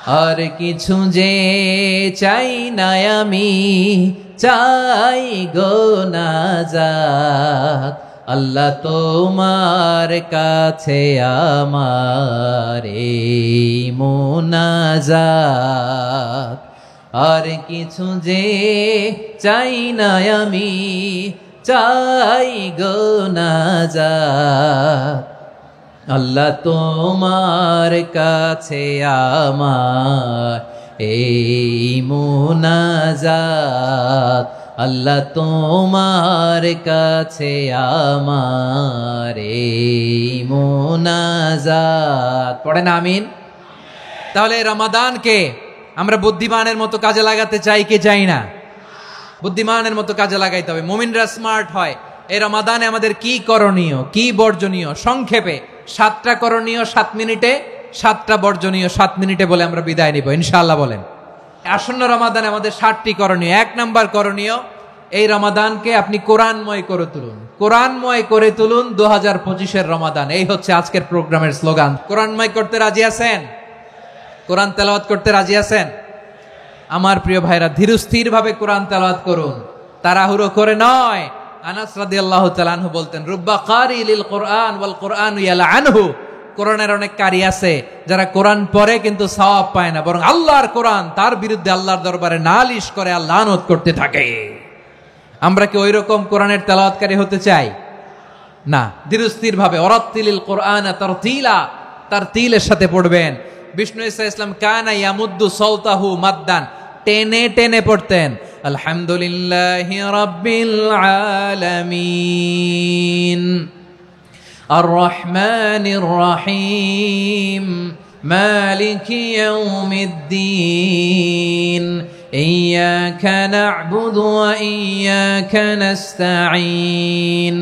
আর কিছু যে চাই না আমি, চাই গো নাজাত, আল্লাহ তোমার কাছে আমার এই মুনাজাত। আর কিছু যে চাই না আমি, চাই গো নাজাত, আল্লাহ তোমার কাছে আমার এই মুনাজাত, আল্লাহ তোমার কাছে আমার এই মুনাজাত। পড়েন আমিন। তাহলে রমাদানকে আমরা বুদ্ধিমানের মতো কাজে লাগাতে চাই কি চাই না? বুদ্ধিমানের মতো কাজে লাগাইতে হবে, মুমিনরা স্মার্ট হয়। এই রমাদানে আমাদের কি করণীয়, কি বর্জনীয়, সংক্ষেপে 7টা করণীয় 7 মিনিটে, 7টা বর্জনীয় 7 মিনিটে বলে আমরা বিদায় নিব ইনশাআল্লাহ। বলেন আসন্ন রমাদানে আমাদের 7টি করণীয়। 1 নাম্বার করণীয়, এই রমাদানকে আপনি কোরআনময় করে তুলুন। কোরআনময় করে তুলুন 2025-এর রমাদান। এই হচ্ছে আজকের প্রোগ্রামের স্লোগান। কোরআনময় করতে রাজি আছেন? কোরআন তেলাওয়াত করতে রাজি আছেন? আমার প্রিয় ভাইরা, ধীরস্থির ভাবে কোরআন তেলাওয়াত করুন, তাড়াহুড়ো করে নয়। আনাস রাদিয়াল্লাহু তাআলা আনহু বলতেন, রুব্বা কারি লিল কোরআন ওয়াল কোরআন ইয়ালআনহু। কোরআনের অনেক কারি আছে যারা কোরআন পড়ে কিন্তু সওয়াব পায় না, বরং আল্লাহর কোরআন তার বিরুদ্ধে আল্লাহর দরবারে নালিশ করে আর লানত করতে থাকে। আমরা কি ওই রকম কোরআনের তেলাওয়াতকারী হতে চাই? না। ধীরস্থির ভাবে ওয়ারাত্তিলিল কোরআন তারতিলা, তারতিলের সাথে পড়বেন। বিষ্ণু ঈসা ইসলাম কানা ইয়ামুদ্দু সাওতাহু মাদ্দান, টেনে টেনে পড়তেন। আলহামদুলিল্লাহি রাব্বিল আলামিন আর রহমানির রহিম মালিকি ইয়াউমিদ্দিন ইয়্যাকা না'বুদু ওয়া ইয়্যাকা নাস্তাঈন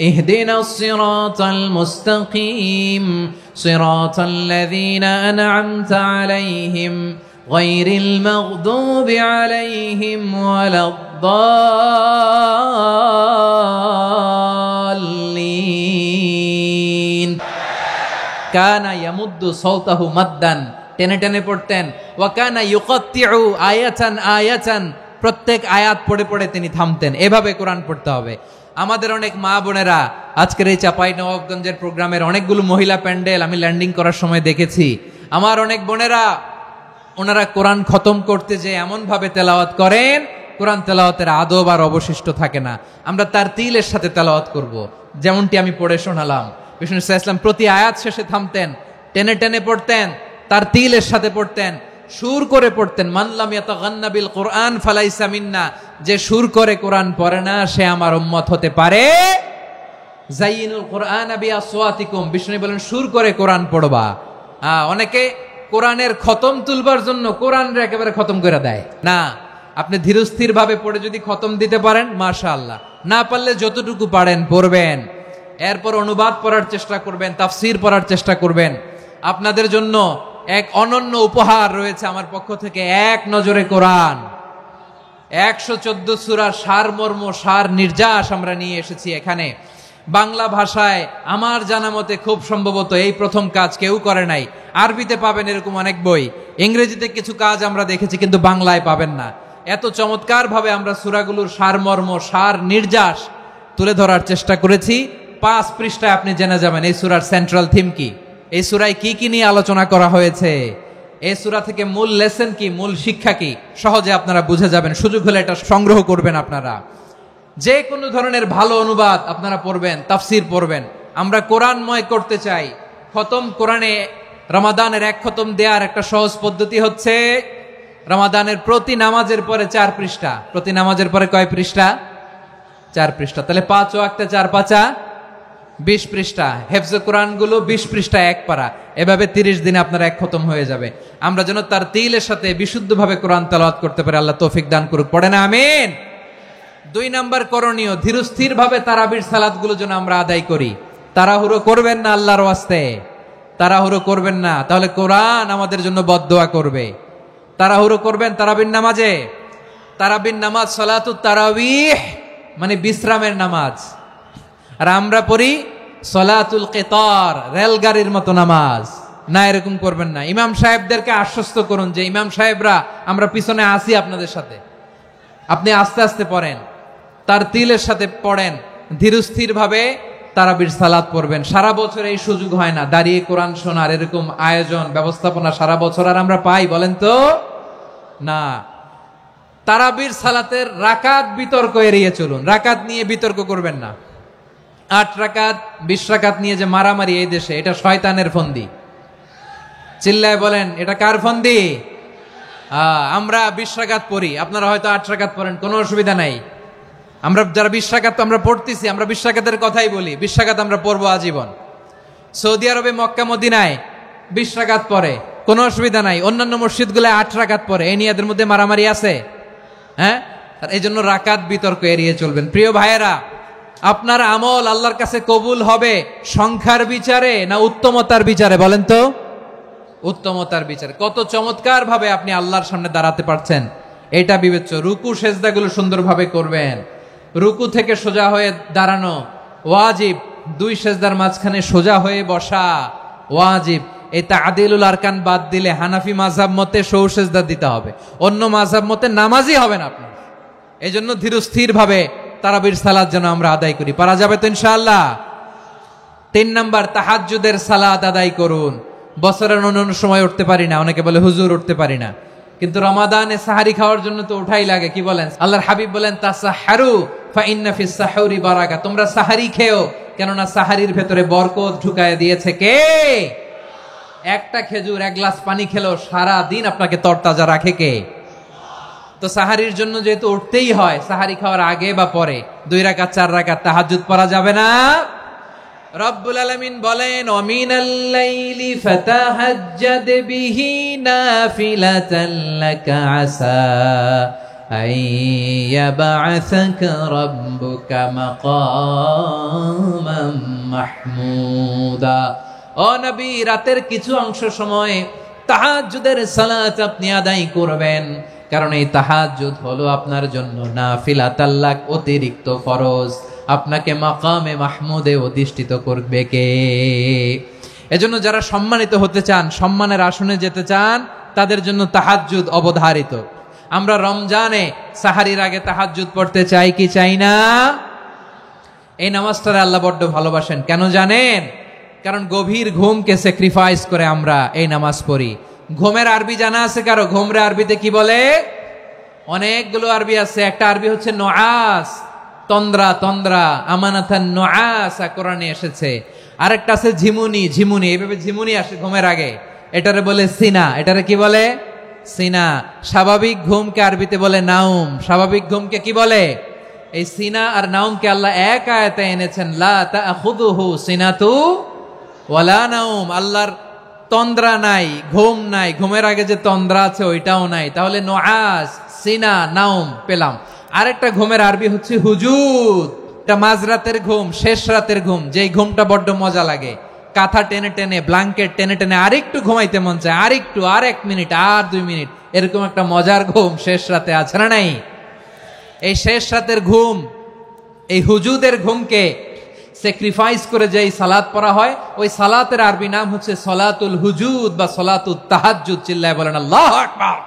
ইহদিনাস সিরাতাল মুস্তাকিম সিরাতাল লাযীনা আন'আমতা আলাইহিম গায়রিল মাগদুবি আলাইহিম ওয়ালাদ-দাল্লিন। কানা ইয়ামুদ্দু সাওতাহু মাদ্দান, টেনে টেনে পড়তেন। ওয়া কানা ইউকাত্তিউ আয়াতান আয়াতান, প্রত্যেক আয়াত পড়ে পড়ে তিনি থামতেন। এভাবে কোরআন পড়তে হবে। আমাদের অনেক মা বোনেরা আজকের এই চাঁপাইনবাবগঞ্জের প্রোগ্রামের অনেকগুলো মহিলা প্যান্ডেল আমি ল্যান্ডিং করার সময় দেখেছি। আমার অনেক বোনেরা ওনারা কোরআন খতম করতে যে এমন ভাবে তেলাওয়াত করেন, কোরআন তেলাওয়াতের আদব আর অবশিষ্ট থাকে না। আমরা তারতিলের সাথে তেলাওয়াত করব, যেমনটি আমি পড়ে শোনালাম। বিষ্ণু ইসলাম প্রতি আয়াত শেষে থামতেন, টেনে টেনে পড়তেন, তারতিলের সাথে পড়তেন, সুর করে পড়তেন। মান লাম ইয়াতাগান্না বিল কোরআন ফালাইসা মিন্না, যে সুর করে কোরআন পড়ে না সে আমার উম্মত হতে পারে। যায়িনুল কোরআন বিআসওয়াতিকুম, বিষ্ণু বলেন সুর করে কোরআন পড়বা। অনেকে কোরআনের খতম তুলবার জন্য কোরআনরে একেবারে খতম করে দেয় না। আপনি ধীরস্থির ভাবে পড়ে যদি খতম দিতে পারেন মাশাআল্লাহ, না পারলে যতটুকু পারেন পড়বেন। এরপর অনুবাদ পড়ার চেষ্টা করবেন, তাফসির পড়ার চেষ্টা করবেন। আপনাদের জন্য এক অনন্য উপহার রয়েছে আমার পক্ষ থেকে, এক নজরে কোরআন। 114 সূরার সারমর্ম, সার নির্যাস আমরা নিয়ে এসেছি এখানে বাংলা ভাষায়। আমার জানা মতে খুব সম্ভবত এই প্রথম কাজ কেউ করে নাই। আরবিতে পাবেন এরকম অনেক বই, ইংরেজিতে কিছু কাজ আমরা দেখেছি, কিন্তু বাংলায় পাবেন না। এত চমৎকার ভাবে আমরা সূরাগুলোর সারমর্ম, সার নির্যাস তুলে ধরার চেষ্টা করেছি। 5 পৃষ্ঠায় আপনি জেনে যাবেন এই সূরার সেন্ট্রাল থিম কি, এই সূরায় কি কি নিয়ে আলোচনা করা হয়েছে, এই সূরা থেকে মূল লেসন কি, মূল শিক্ষা কি, সহজে আপনারা বুঝে যাবেন। সুযোগ হলে এটা সংগ্রহ করবেন আপনারা। যে কোনো ধরনের ভালো অনুবাদ আপনারা পড়বেন, তাফসির পড়বেন। আমরা কোরআনময় করতে চাই। খতম কোরআনে রমাদানের 1 খতম দেওয়ার একটা সহজ পদ্ধতি হচ্ছে রমাদানের প্রতি নামাজের পরে 4 পৃষ্ঠা। প্রতি নামাজের পরে কয় পৃষ্ঠা? 4 পৃষ্ঠা। তাহলে 5 ওয়াক্তে 4 পাঁচা 20 পৃষ্ঠা। হেফজে কোরআন গুলো 20 পৃষ্ঠা 1 পারা। এভাবে 30 দিনে আপনার 1 খতম হয়ে যাবে। আমরা যেন তার তিলের সাথে বিশুদ্ধভাবে কোরআন তেলাওয়াত করতে পারি। আল্লাহ তৌফিক দান করুক। পড়ে না আমিন। 2 নাম্বার করণীয়, ধীরস্থির ভাবে তারাবির সালাত গুলো যেন আমরা আদায় করি। তাড়াহুড়ো করবেন না আল্লাহর ওয়াস্তে, তাড়াহুড়ো করবেন না, তাহলে কোরআন আমাদের জন্য বদদোয়া করবে। তাড়াহুড়ো করবেন তারাবির নামাজে। তারাবির নামাজ সালাতুত তারাবিহ মানে বিশ্রামের নামাজ, আর আমরা পড়ি সালাতুল কিতার, রেলগাড়ির মতো নামাজ। না, এরকম করবেন না। ইমাম সাহেবদেরকে আশ্বস্ত করুন যে ইমাম সাহেবরা আমরা পিছনে আসি আপনাদের সাথে, আপনি আস্তে আস্তে পড়েন, তার তিলের সাথে পড়েন, ধীরস্থির ভাবে তারাবির সালাত পড়বেন। সারা বছর এই সুযোগ হয় না দাঁড়িয়ে কোরআন শোনার, এরকম আয়োজন ব্যবস্থাপনা সারা বছর আর আমরা পাই বলেন তো না। তারাবির সালাতের রাকাত বিতর্ক এড়িয়ে চলুন, রাকাত নিয়ে বিতর্ক করবেন না। 8 রাকাত 20 রাকাত নিয়ে যে মারামারি এই দেশে, এটা শয়তানের ফন্দি। চিল্লায় বলেন এটা কার ফন্দি? আমরা 20 রাকাত পড়ি, আপনারা হয়তো 8 রাকাত পড়েন, কোনো অসুবিধা নাই। আমরা যারা 20 রাকাত আমরা পড়তেছি, আমরা 20 রাকাতের কথাই বলি, 20 রাকাত আমরা পড়বো আজীবন। সৌদি আরবে মক্কা মদিনায় 20 রাকাত পড়ে, কোনো অসুবিধা নাই। অন্যান্য মসজিদগুলোয় 8 রাকাত পড়ে, এই নিয়ে এদের মধ্যে মারামারি আছে? হ্যাঁ, এই জন্য রাকাত বিতর্ক এড়িয়ে চলবেন। প্রিয় ভাইয়েরা, আপনার আমল আল্লাহর কাছে কবুল হবে সংখ্যার বিচারে না উত্তমতার বিচারে বলেন তো? উত্তমতার বিচারে। কত চমৎকার ভাবে আপনি আল্লাহর সামনে দাঁড়াতে পারছেন এটা বিবেচ্য। রুকু সেজদাগুলো সুন্দরভাবে করবেন, রুকু থেকে সোজা হয়ে দাঁড়ানো ওয়াজিব, 2 সেজদার মাঝখানে সোজা হয়ে বসা ওয়াজিব। এই তা'দিলুল আরকান বাদ দিলে হানাফি মাযহাব মতে সৌ সেজদা দিতে হবে, অন্য মাযহাব মতে নামাজই হবেন আপনি। এই জন্য ধীরস্থির ভাবে তারাবির সালাত যেন আমরা আদায় করি। পারা যাবে তো ইনশাআল্লাহ? 3 নাম্বার, তাহাজ্জুদের সালাত আদায় করুন। বছরের অন্য সময় উঠতে পারি না, অনেকে বলে হুজুর উঠতে পারি না, কিন্তু রমাদানে সাহারি খাওয়ার জন্য তো উঠাই লাগে। কি বলেন? আল্লাহর হাবিব বলেন তাসাহহারু ফা ইন্না ফিস সাহুরি বারাকা, তোমরা সাহারি খেও, কেননা সাহারির ভেতরে বরকত ঢুকায় দিয়েছে কে? একটা খেজুর, 1 গ্লাস পানি খেলো সারা দিন আপনাকে তরতাজা রাখে কে? তো সাহারির জন্য যেহেতু উঠতেই হয়, সাহারি খাওয়ার আগে বা পরে 2 রাকাত 4 রাকাত তাহাজ্জুদ পড়া যাবে না? রব্বুল আলামিন বলেন ওয়ামিনাল লাইলি ফাতাহাজ্জাদ বিহি নাফিলাতান লাকা আসা আইয়াবআসাকা রাব্বুকা মাকামান মাহমুদা। ও নবী, রাতের কিছু অংশ সময় তাহাজ্জুদের সালাত আপনি আদায় করবেন, কারণ এই তাহাজ্জুদ হলো আপনার জন্য নাফিলাতাল লাক, অতিরিক্ত ফরজ। আপনাকে মাকামে মাহমুদে অধিষ্ঠিত করবে কে? এজন্য যারা সম্মানিত হতে চান, সম্মানের আসনে যেতে চান, তাদের জন্য তাহাজ্জুদ অবধারিত। আমরা রমজানে সাহারির আগে তাহাজ্জুদ পড়তে চাই কি চাই না? এই নামাজটারে আল্লাহ বড্ড ভালোবাসেন। কেন জানেন? কারণ গভীর ঘুমকে স্যাক্রিফাইস করে আমরা এই নামাজ পড়ি। ঘুমের আরবি জানা আছে কারো? ঘুমরে আরবিতে কি বলে? অনেকগুলো আরবি আছে। একটা আরবি হচ্ছে নুআস, তন্দ্রা, তন্দ্রা, আমানাতান নুআসা কোরআনে এসেছে। আরেকটা আছে ঝিমুনি, ঝিমুনি, এইভাবে ঝিমুনি আসে ঘুমের আগে, এটারে বলে সিনা। এটারে কি বলে? সিনা। স্বাভাবিক ঘুমকে আরবিতে বলে নাউম। স্বাভাবিক ঘুমকে কি বলে? এই সিনা আর নাউমকে আল্লাহ এক আয়াতে এনেছেন, লা তাখুযুহু সিনাতু ওয়ালা নাউম। আল্লাহর তন্দ্রা নাই, ঘুম নাই, ঘুমের আগে যে তন্দ্রা আছে ওইটাও নাই। তাহলে নুআস, সিনা, নাউম পেলাম। আরেকটা ঘুমের আরবি হচ্ছে হুজুদ। এটা মাঝরাতের ঘুম, শেষ রাতের ঘুম, যেই ঘুমটা বড্ড মজা লাগে। কাঁথা টেনে টেনে, ব্ল্যাঙ্কেট টেনে টেনে আরেকটু ঘুমাইতে মন চায়, আরেকটু, আর 1 মিনিট, আর 2 মিনিট, এরকম একটা মজার ঘুম শেষ রাতে আছে না নাই? এই শেষ রাতের ঘুম, এই হুজুদের ঘুমকে স্যাক্রিফাইস করে যেই সালাত পড়া হয়, ওই সালাতের আরবি নাম হচ্ছে সলাতুল হুজুদ বা সলাতুত তাহাজ্জুদ। চিল্লায় বলেন আল্লাহু আকবার।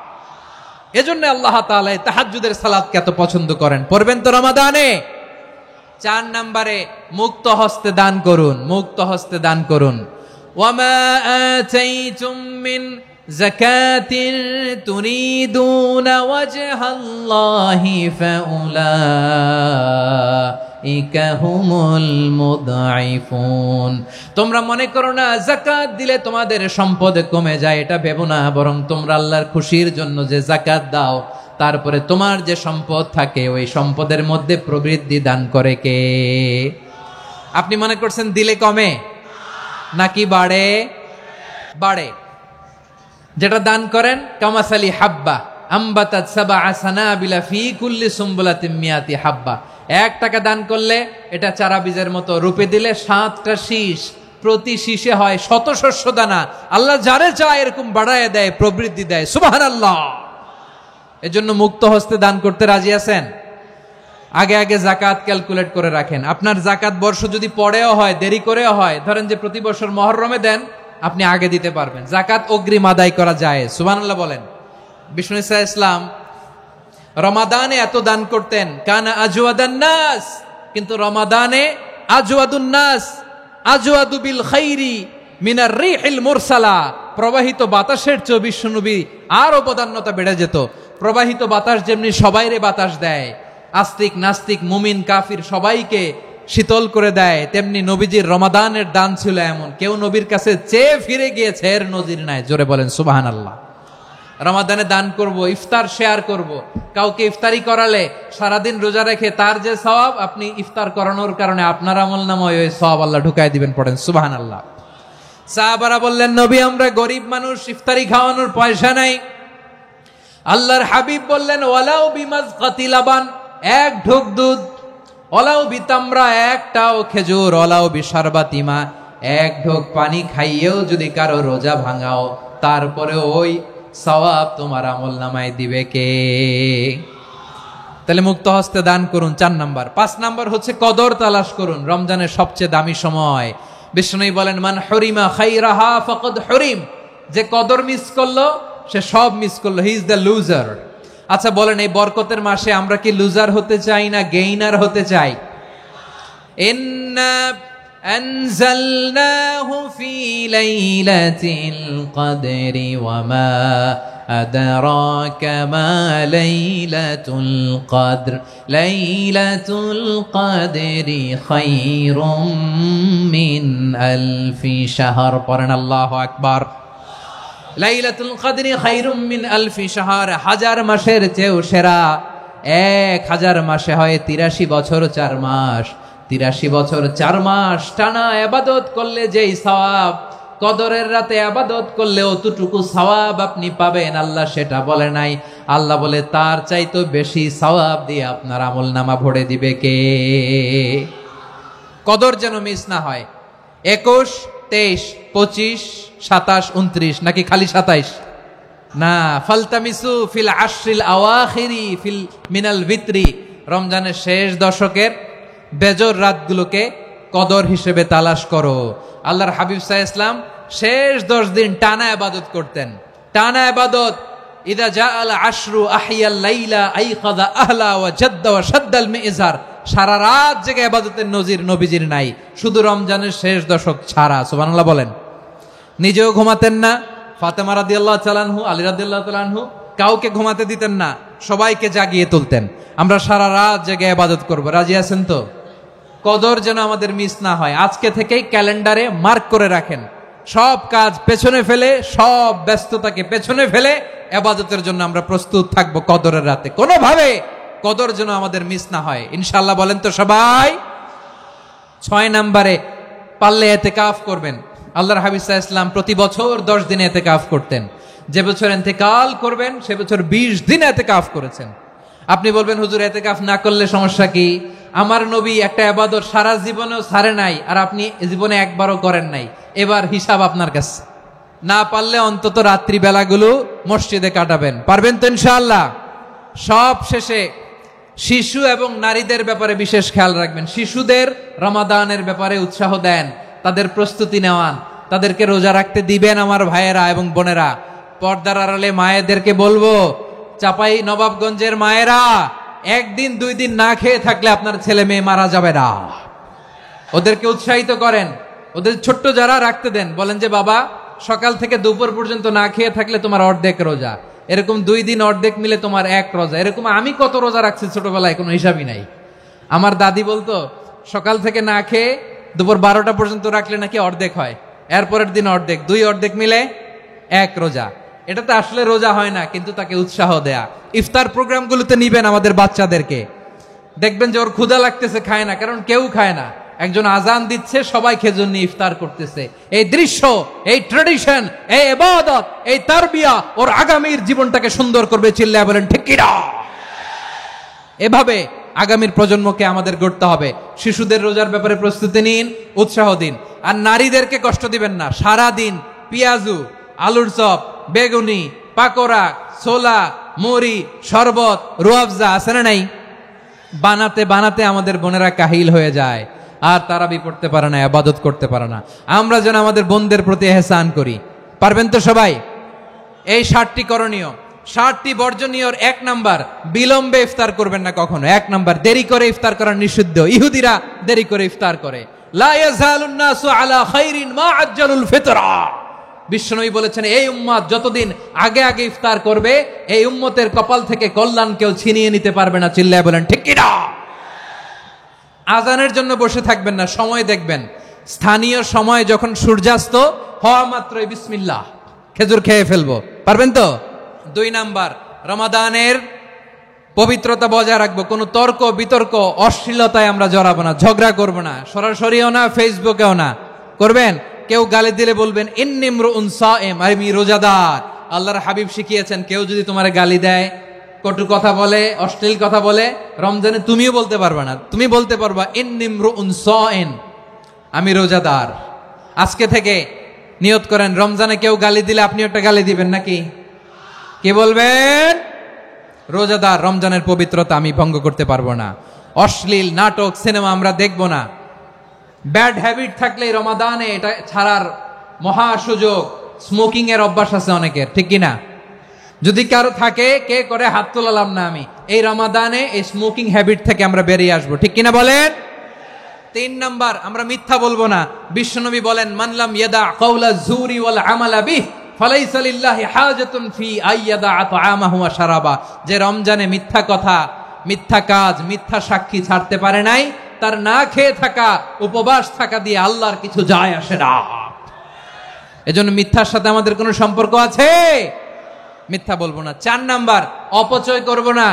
এজন্য আল্লাহ তাআলা এই তাহাজ্জুদের সালাতকে এত পছন্দ করেন। পড়বেন তো রমাদানে? 4 নম্বরে মুক্ত হস্তে দান করুন, মুক্ত হস্তে দান করুন। ওয়ামা আতাইতুম মিন যাকাতিন তুরিদুনা ওয়াজহাল্লাহি ফাউলাইকা হুমুল মুদঈফুন। তোমরা মনে করো না যাকাত দিলে তোমাদের সম্পদ কমে যায়, এটা ভেবো না। বরং তোমরা আল্লাহর খুশির জন্য যে যাকাত দাও, তারপরে তোমার যে সম্পদ থাকে ওই সম্পদের মধ্যে প্রবৃদ্ধি দান করে কে? আপনি মনে করছেন দিলে কমে নাকি বাড়ে? বাড়ে। যেটা দান করেন কামাসালি হাব্বা আম্বাতাত সাবআ সানাবিলা ফি কুল্লি সুমবুলাতিন মিয়াতি হাব্বা। 1 টাকা দান করলে এটা চারা বীজের মতো, রূপে দিলে 7টা শীষ, প্রতি শীষে হয় 100 শস্য দানা। আল্লাহ যারে চায় এরকম বাড়ায় দেয়, প্রবৃদ্ধি দেয়। সুবহানাল্লাহ। এজন্য মুক্ত হস্তে দান করতে রাজি আছেন? আগে আগে যাকাত ক্যালকুলেট করে রাখেন। আপনার যাকাত বর্ষ যদি পরেও হয়, দেরি করেও হয়, ধরেন যে প্রতি বছর মুহররমে দেন, আপনি আগে দিতে পারবেন। যাকাত অগ্রিম আদায় করা যায়, সুবহানাল্লাহ বলেন। বিষ্ণু ইসা ইসলাম রমাদানে এত দান করতেন, কানা আজওয়াদান নাস, কিন্তু রমাদানে আজওয়াদুন নাস আজওয়াদু বিল খাইরি মিনার রিহিল মুরসালা, প্রবাহিত বাতাসের চেয়ে বিশ্বনবী আরো বদান্যতা বেড়ে যেত। প্রবাহিত বাতাস যেমনি সবাইরে বাতাস দেয়, আস্তিক নাস্তিক মুমিন কাফির সবাইকে শীতল করে দেয়, তেমনি নবীজির রমাদানের দান ছিল এমন, কেউ নবীর কাছে চেয়ে ফিরে গিয়েছে এর নজির নাই। জোরে বলেন সুবহানাল্লাহ। রমাদানে দান করব, ইফতার শেয়ার করব। কাউকে ইফতারি করালে সারাদিন রোজা রেখে তার যে সওয়াব, আপনি ইফতার করানোর কারণে আপনার আমলনামায় ওই সওয়াব আল্লাহ ঢুকায় দিবেন। পড়েন সুবহানাল্লাহ। সাহাবারা বললেন, নবী আমরা গরিব মানুষ, ইফতারি খাওয়ানোর পয়সা নাই। আল্লাহর হাবিব বললেন, ওয়ালাউ বিমাজকাতি লাবান, এক ঢোক দুধ, ওয়ালাউ বিতামরা, একটাও খেজুর, ওয়ালাউ বিশারবাতিমা, এক ঢোক পানি খাইয়েও যদি কারো রোজা ভাঙাও, তারপরে ওই সওয়াব তোমার আমলনামায় দিবে কে? তাহলে মুক্ত হস্তে দান করুন, 4 নাম্বার। 5 নাম্বার হচ্ছে কদর তালাশ করুন, রমজানের সবচেয়ে দামি সময়। বিষ্ণু বলেন, মান হরিমা খাইরাহা ফাকাদ হরিম, যে কদর মিস করলো সে সব মিস করলো, হি ইজ দ্য লুজার। আচ্ছা বলেন, এই বরকতের মাসে আমরা কি লুজার হতে চাই না গেইনার হতে চাই? ইন্না আনজালনাহু ফি লাইলাতিল কদরি ওয়া মা আদরাকা মা লাইলাতুল কদর, লাইলাতুল কদরি খায়রুম মিন আলফি শাহর। পড়েন আল্লাহু আকবার। লাইলাতুল কদরি খায়রুম মিন আলফি শাহর, 1000 মাসের চেয়েও সেরা। 1000 মাসে হয় 83 বছর 4 মাস। 83 বছর 4 মাস টানা ইবাদত করলে যেই সওয়াব, কদরের রাতে ইবাদত করলে অতটুকু সওয়াব আপনি পাবেন, আল্লাহ সেটা বলে নাই। আল্লাহ বলে তার চাইতে বেশি সওয়াব দিয়ে আপনার আমলনামা ভরে দিবে কে? কদর যেন মিস না হয়। 21, 23, 25, 27, 29 নাকি খালি 27? না, ফালতামিসু ফিল আশরিল আওয়াখিরি ফিল মিনাল ভিতরি, রমজানের শেষ দশকের বেজর রাতগুলোকে কদর হিসেবে তালাশ করো। আল্লাহর হাবিব সাল্লাল্লাহু আলাইহি ওয়াসাল্লাম শেষ 10 দিন টানা ইবাদত করতেন, টানা ইবাদত। ইদা জাআল আশরু আহিয়াল লাইলা আইকাযা আহলা ওয়া জাদ্দা ওয়া শাদ্দাল মিজার, সারা রাত জেগে ইবাদতের নজির নবীজির নাই, শুধু রমজানের শেষ দশক ছাড়া। সুবহানাল্লাহ বলেন। নিজেও ঘুমাতেন না, ফাতেমা রাদিয়াল্লাহু তাআলা আনহু, আলী রাদিয়াল্লাহু তাআলা আনহু কাউকে ঘুমাতে দিতেন না, সবাইকে জাগিয়ে তুলতেন। আমরা সারা রাত জেগে ইবাদত করব, রাজি আছেন তো? কদর যেন আমাদের মিস না হয়। আজকে থেকেই ক্যালেন্ডারে মার্ক করে রাখেন, সব কাজ পেছনে ফেলে, সব ব্যস্ততাকে পেছনে ফেলে ইবাদতের জন্য আমরা প্রস্তুত থাকবো কদরের রাতে। কোনোভাবে কদর যেন আমাদের মিস না হয়, ইনশাআল্লাহ। বলেন তো সবাই। 6 নম্বরে পারলে ইতিকাফ করবেন। আল্লাহর হাবিব সাল্লাল্লাহু আলাইহি ওয়াসাল্লাম প্রতি বছর 10 দিন ইতিকাফ করতেন। যে বছর ইন্তেকাল করবেন সে বছর 20 দিন ইতিকাফ করেছেন। আপনি বলবেন, হুজুর ইতিকাফ না করলে সমস্যা কি? আমার নবী একটা ইবাদত সারা জীবনেও ছাড়ে নাই, আর আপনি জীবনে একবারও করেন নাই। এবার হিসাব আপনার কাছে। না পারলে অন্তত রাত্রি বেলাগুলো মসজিদে কাটাবেন। পারবেন তো ইনশাআল্লাহ? সব শেষে শিশু এবং নারীদের ব্যাপারে বিশেষ খেয়াল রাখবেন। শিশুদের রমাদানের ব্যাপারে উৎসাহ দেন, তাদের প্রস্তুতি নেওয়ান, তাদেরকে রোজা রাখতে দিবেন। আমার ভাইয়েরা এবং বোনেরা, পর্দার আড়ালে মায়েদেরকে বলবো, চাপাই নবাবগঞ্জের মায়েরা, 1 দিন 2 দিন না খেয়ে থাকলে আপনার ছেলে মেয়ে মারা যাবে না। ওদেরকে উৎসাহিত করেন, ওদের ছোট্ট যারা রাখতে দেন, বলেন যে বাবা সকাল থেকে দুপুর পর্যন্ত না খেয়ে থাকলে তোমার অর্ধেক রোজা, এরকম 2 দিন অর্ধেক মিলে তোমার 1 রোজা। এরকম আমি কত রোজা রাখছি ছোটবেলায়, কোনো হিসাবই নাই। আমার দাদি বলতো সকাল থেকে না খেয়ে দুপুর 12টা পর্যন্ত রাখলে নাকি অর্ধেক হয়, এরপরের দিন অর্ধেক, 2 অর্ধেক মিলে 1 রোজা। এটা তো আসলে রোজা হয় না, কিন্তু তাকে উৎসাহ দেয়া। ইফতার প্রোগ্রামগুলোতে নিবেন আমাদের বাচ্চাদেরকে, দেখবেন যে ওর ক্ষুধা লাগতেছে, খায় না, কারণ কেউ খায় না। একজন আজান দিচ্ছে, সবাই খেজুর নিয়ে ইফতার করতেছে। এই দৃশ্য, এই ট্রেডিশন, এই ইবাদত, এই তারবিয়া ওর আগামীর জীবনটাকে সুন্দর করবে। চিল্লায়া বলেন ঠিক কি না? এভাবে আগামীর প্রজন্মকে আমাদের গড়তে হবে। শিশুদের রোজার ব্যাপারে প্রস্তুতি নিন, উৎসাহ দিন। আর নারীদেরকে কষ্ট দিবেন না। সারা দিন পেঁয়াজু, আলুর চপ, বেগুনি, পাকোড়া, ছোলা, মুড়ি, শরবত, রুয়াবজা আছে না নাই, বানাতে বানাতে আমাদের বোনেরা কাহিল হয়ে যায়। আর তারাবি পড়তে পারে না, ইবাদত করতে পারে না। আমরা যেন আমাদের বোনদের প্রতি ইহসান করি। পারবেন তো সবাই? এই 60টি করণীয়, 60টি বর্জনীয়র 1 নাম্বার, বিলম্বে ইফতার করবেন না কখনো। 1 নাম্বার, দেরি করে ইফতার করা নিষিদ্ধ। ইহুদিরা দেরি করে ইফতার করে। লা ইয়াজালুন নাসু আলা খাইরিন মা আজ্জালুল ফিতরা। বিশ্বনবী বলেছেন, এই উম্মত যতদিন আগে আগে ইফতার করবে, এই উম্মতের কপাল থেকে কল্যাণ কেউ ছিনিয়ে নিতে পারবে না। চিল্লায় বলেন ঠিক কি না? আজানের জন্য বসে থাকবেন না, সময় দেখবেন। স্থানীয় সময় যখন সূর্যাস্ত হওয়া মাত্রই বিসমিল্লাহ, খেজুর খেয়ে ফেলবো। পারবেন তো? 2 নাম্বার, রমাদানের পবিত্রতা বজায় রাখবো। কোনো তর্ক বিতর্ক অশ্লীলতায় আমরা জড়াবো না, ঝগড়া করবো না, সরাসরিও না, ফেসবুকেও না। করবেন? কেউ গালি দিলে বলবেন ইন্নিমরুউন সায়েম, আমি রোজাদার। আল্লাহর হাবিব শিখিয়েছেন, কেউ যদি তোমার গালি দেয়, কটু কথা বলে, অশ্লীল কথা বলে, রমজানে তুমিও বলতে পারবা না। তুমি বলতে পারবা ইন্নিমরুউন সায়েম, আমি রোজাদার। আজকে থেকে নিয়ত করেন, রমজানে কেউ গালি দিলে আপনি একটা গালি দিবেন নাকি? কি বলবেন? রোজাদার, রমজানের পবিত্রতা আমি ভঙ্গ করতে পারবো না। অশ্লীল নাটক সিনেমা আমরা দেখবো না। ব্যাড হ্যাবিট থাকলে রমাদানে এটা ছাড়ার মহা সুযোগ। স্মোকিং এর অভ্যাস আছে অনেকের, ঠিক কিনা? যদি কারো থাকে, কে করে হাত তোলালাম না আমি, এই রমাদানে এই স্মোকিং হ্যাবিট থেকে আমরা বেরিয়ে আসবো, ঠিক কিনা বলেন? 3 নাম্বার, আমরা মিথ্যা বলবো না। বিশ্বনবী বলেন, মানলাম ইয়াদা কাওলা যুরি ওয়াল আমালা বিহ ফালাইসা লিল্লাহি হাজাতুন ফি আইয়াদা তাআমাহু ওয়া শারাবা। যে রমজানে মিথ্যা কথা, মিথ্যা কাজ, মিথ্যা সাক্ষী ছাড়তে পারে নাই, তার না খেয়ে থাকা, উপবাস থাকা দিয়ে আল্লাহর কিছু যায় আসে না। এজন্য মিথ্যার সাথে আমাদের কোনো সম্পর্ক আছে? মিথ্যা বলবো না। 4 নাম্বার, অপচয় করব না।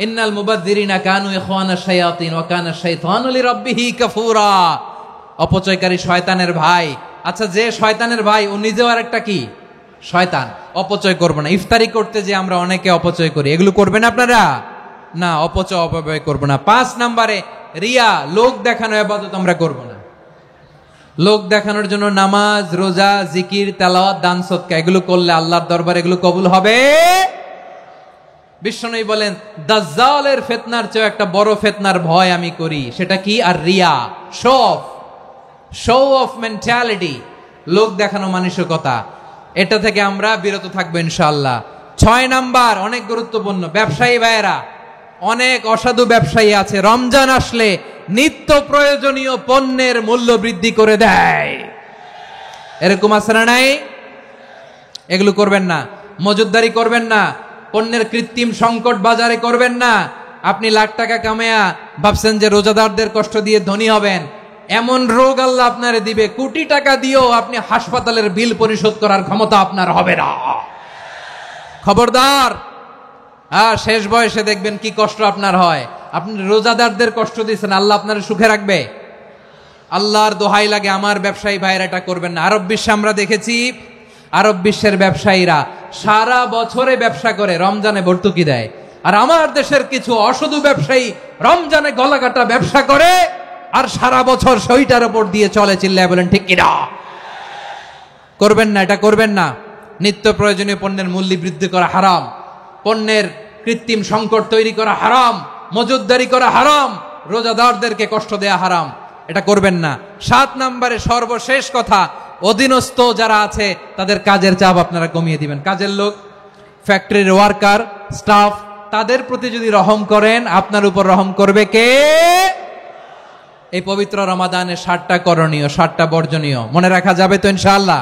ইন্নাল মুবাযযিরিনা কানু ইখওয়ানাশ শায়াতিন ওয়া কানা শাইতানু লিরাব্বিহি কাফুরা। অপচয়কারী শয়তানের ভাই। আচ্ছা, যে শয়তানের ভাই, ও নিজেও আরেকটা কি? শয়তান। অপচয় করব না। ইফতারি করতে যে আমরা অনেকে অপচয় করি, এগুলো করবেন আপনারা না। অপব্যয় করব না। 5 নাম্বারে, রিয়া, লোক দেখানো ইবাদত আমরা করব না। লোক দেখানোর জন্য নামাজ, রোজা, জিকির, তেলাওয়াত, দান সদকা এগুলো করলে আল্লাহর দরবারে এগুলো কবুল হবে। বিশ্বনবী বলেন, দাজ্জালের ফিতনার চেয়ে একটা বড় ফিতনার ভয় আমি করি। সেটা কি? আর রিয়া, শো অফ মেন্টালিটি, লোক দেখানো মানসিকতা। এটা থেকে আমরা বিরত থাকবো ইনশাআল্লাহ। 6 নাম্বার, অনেক গুরুত্বপূর্ণ। ব্যবসায়ী ভাইয়েরা, অনেক অসাধু ব্যবসায়ী আছে, রমজান আসলে নিত্য প্রয়োজনীয় পণ্যের মূল্য বৃদ্ধি করে দেয়। এরকম আছে না নাই? এগুলো করবেন না। মজুদদারি করবেন না। পণ্যের কৃত্রিম সংকট বাজারে করবেন না। আপনি লাখ টাকা কামায়া ভাবছেন যে রোজাদারদের কষ্ট দিয়ে ধনী হবেন। এমন রোগ আল্লাহ আপনারে দিবে, কোটি টাকা দিয়েও আপনি হাসপাতালের বিল পরিশোধ করার ক্ষমতা আপনার হবে না। খবরদার। শেষ বয়সে দেখবেন কি কষ্ট আপনার হয়। আপনি রোজাদারদের কষ্ট দিচ্ছেন, আল্লাহ আপনার সুখে রাখবে? আল্লাহর দোহাই লাগে, আমার ব্যবসায়ী ভাইয়েরা এটা করবেন না। আরব বিশ্বে আমরা দেখেছি, আরব বিশ্বের ব্যবসায়ীরা সারা বছরে ব্যবসা করে, রমজানে ভর্তুকি দেয়। আর আমার দেশের কিছু অসাধু ব্যবসায়ী রমজানে গলাকাটা ব্যবসা করে আর সারা বছর সইটার উপর দিয়ে চলে। চিল্লায় বলেন ঠিক কিনা? করবেন না, এটা করবেন না। নিত্য প্রয়োজনীয় পণ্যের মূল্য বৃদ্ধি করা হারাম, পণ্যের কৃত্রিম সংকট তৈরি করা হারাম, মজুদদারি করা হারাম, রোজাদারদেরকে কষ্ট দেয়া হারাম। এটা করবেন না। 7 নম্বরে সর্বশেষ কথা, অধীনস্থ যারা আছে তাদের কাজের চাপ আপনারা কমিয়ে দিবেন। কাজের লোক, ফ্যাক্টরির ওয়ার্কার, স্টাফ, তাদের প্রতি যদি রহম করেন, আপনার উপর রহম করবে কে? এই পবিত্র রমাদানে 7টা করণীয়, 7টা বর্জনীয় মনে রাখা যাবে তো ইনশাআল্লাহ?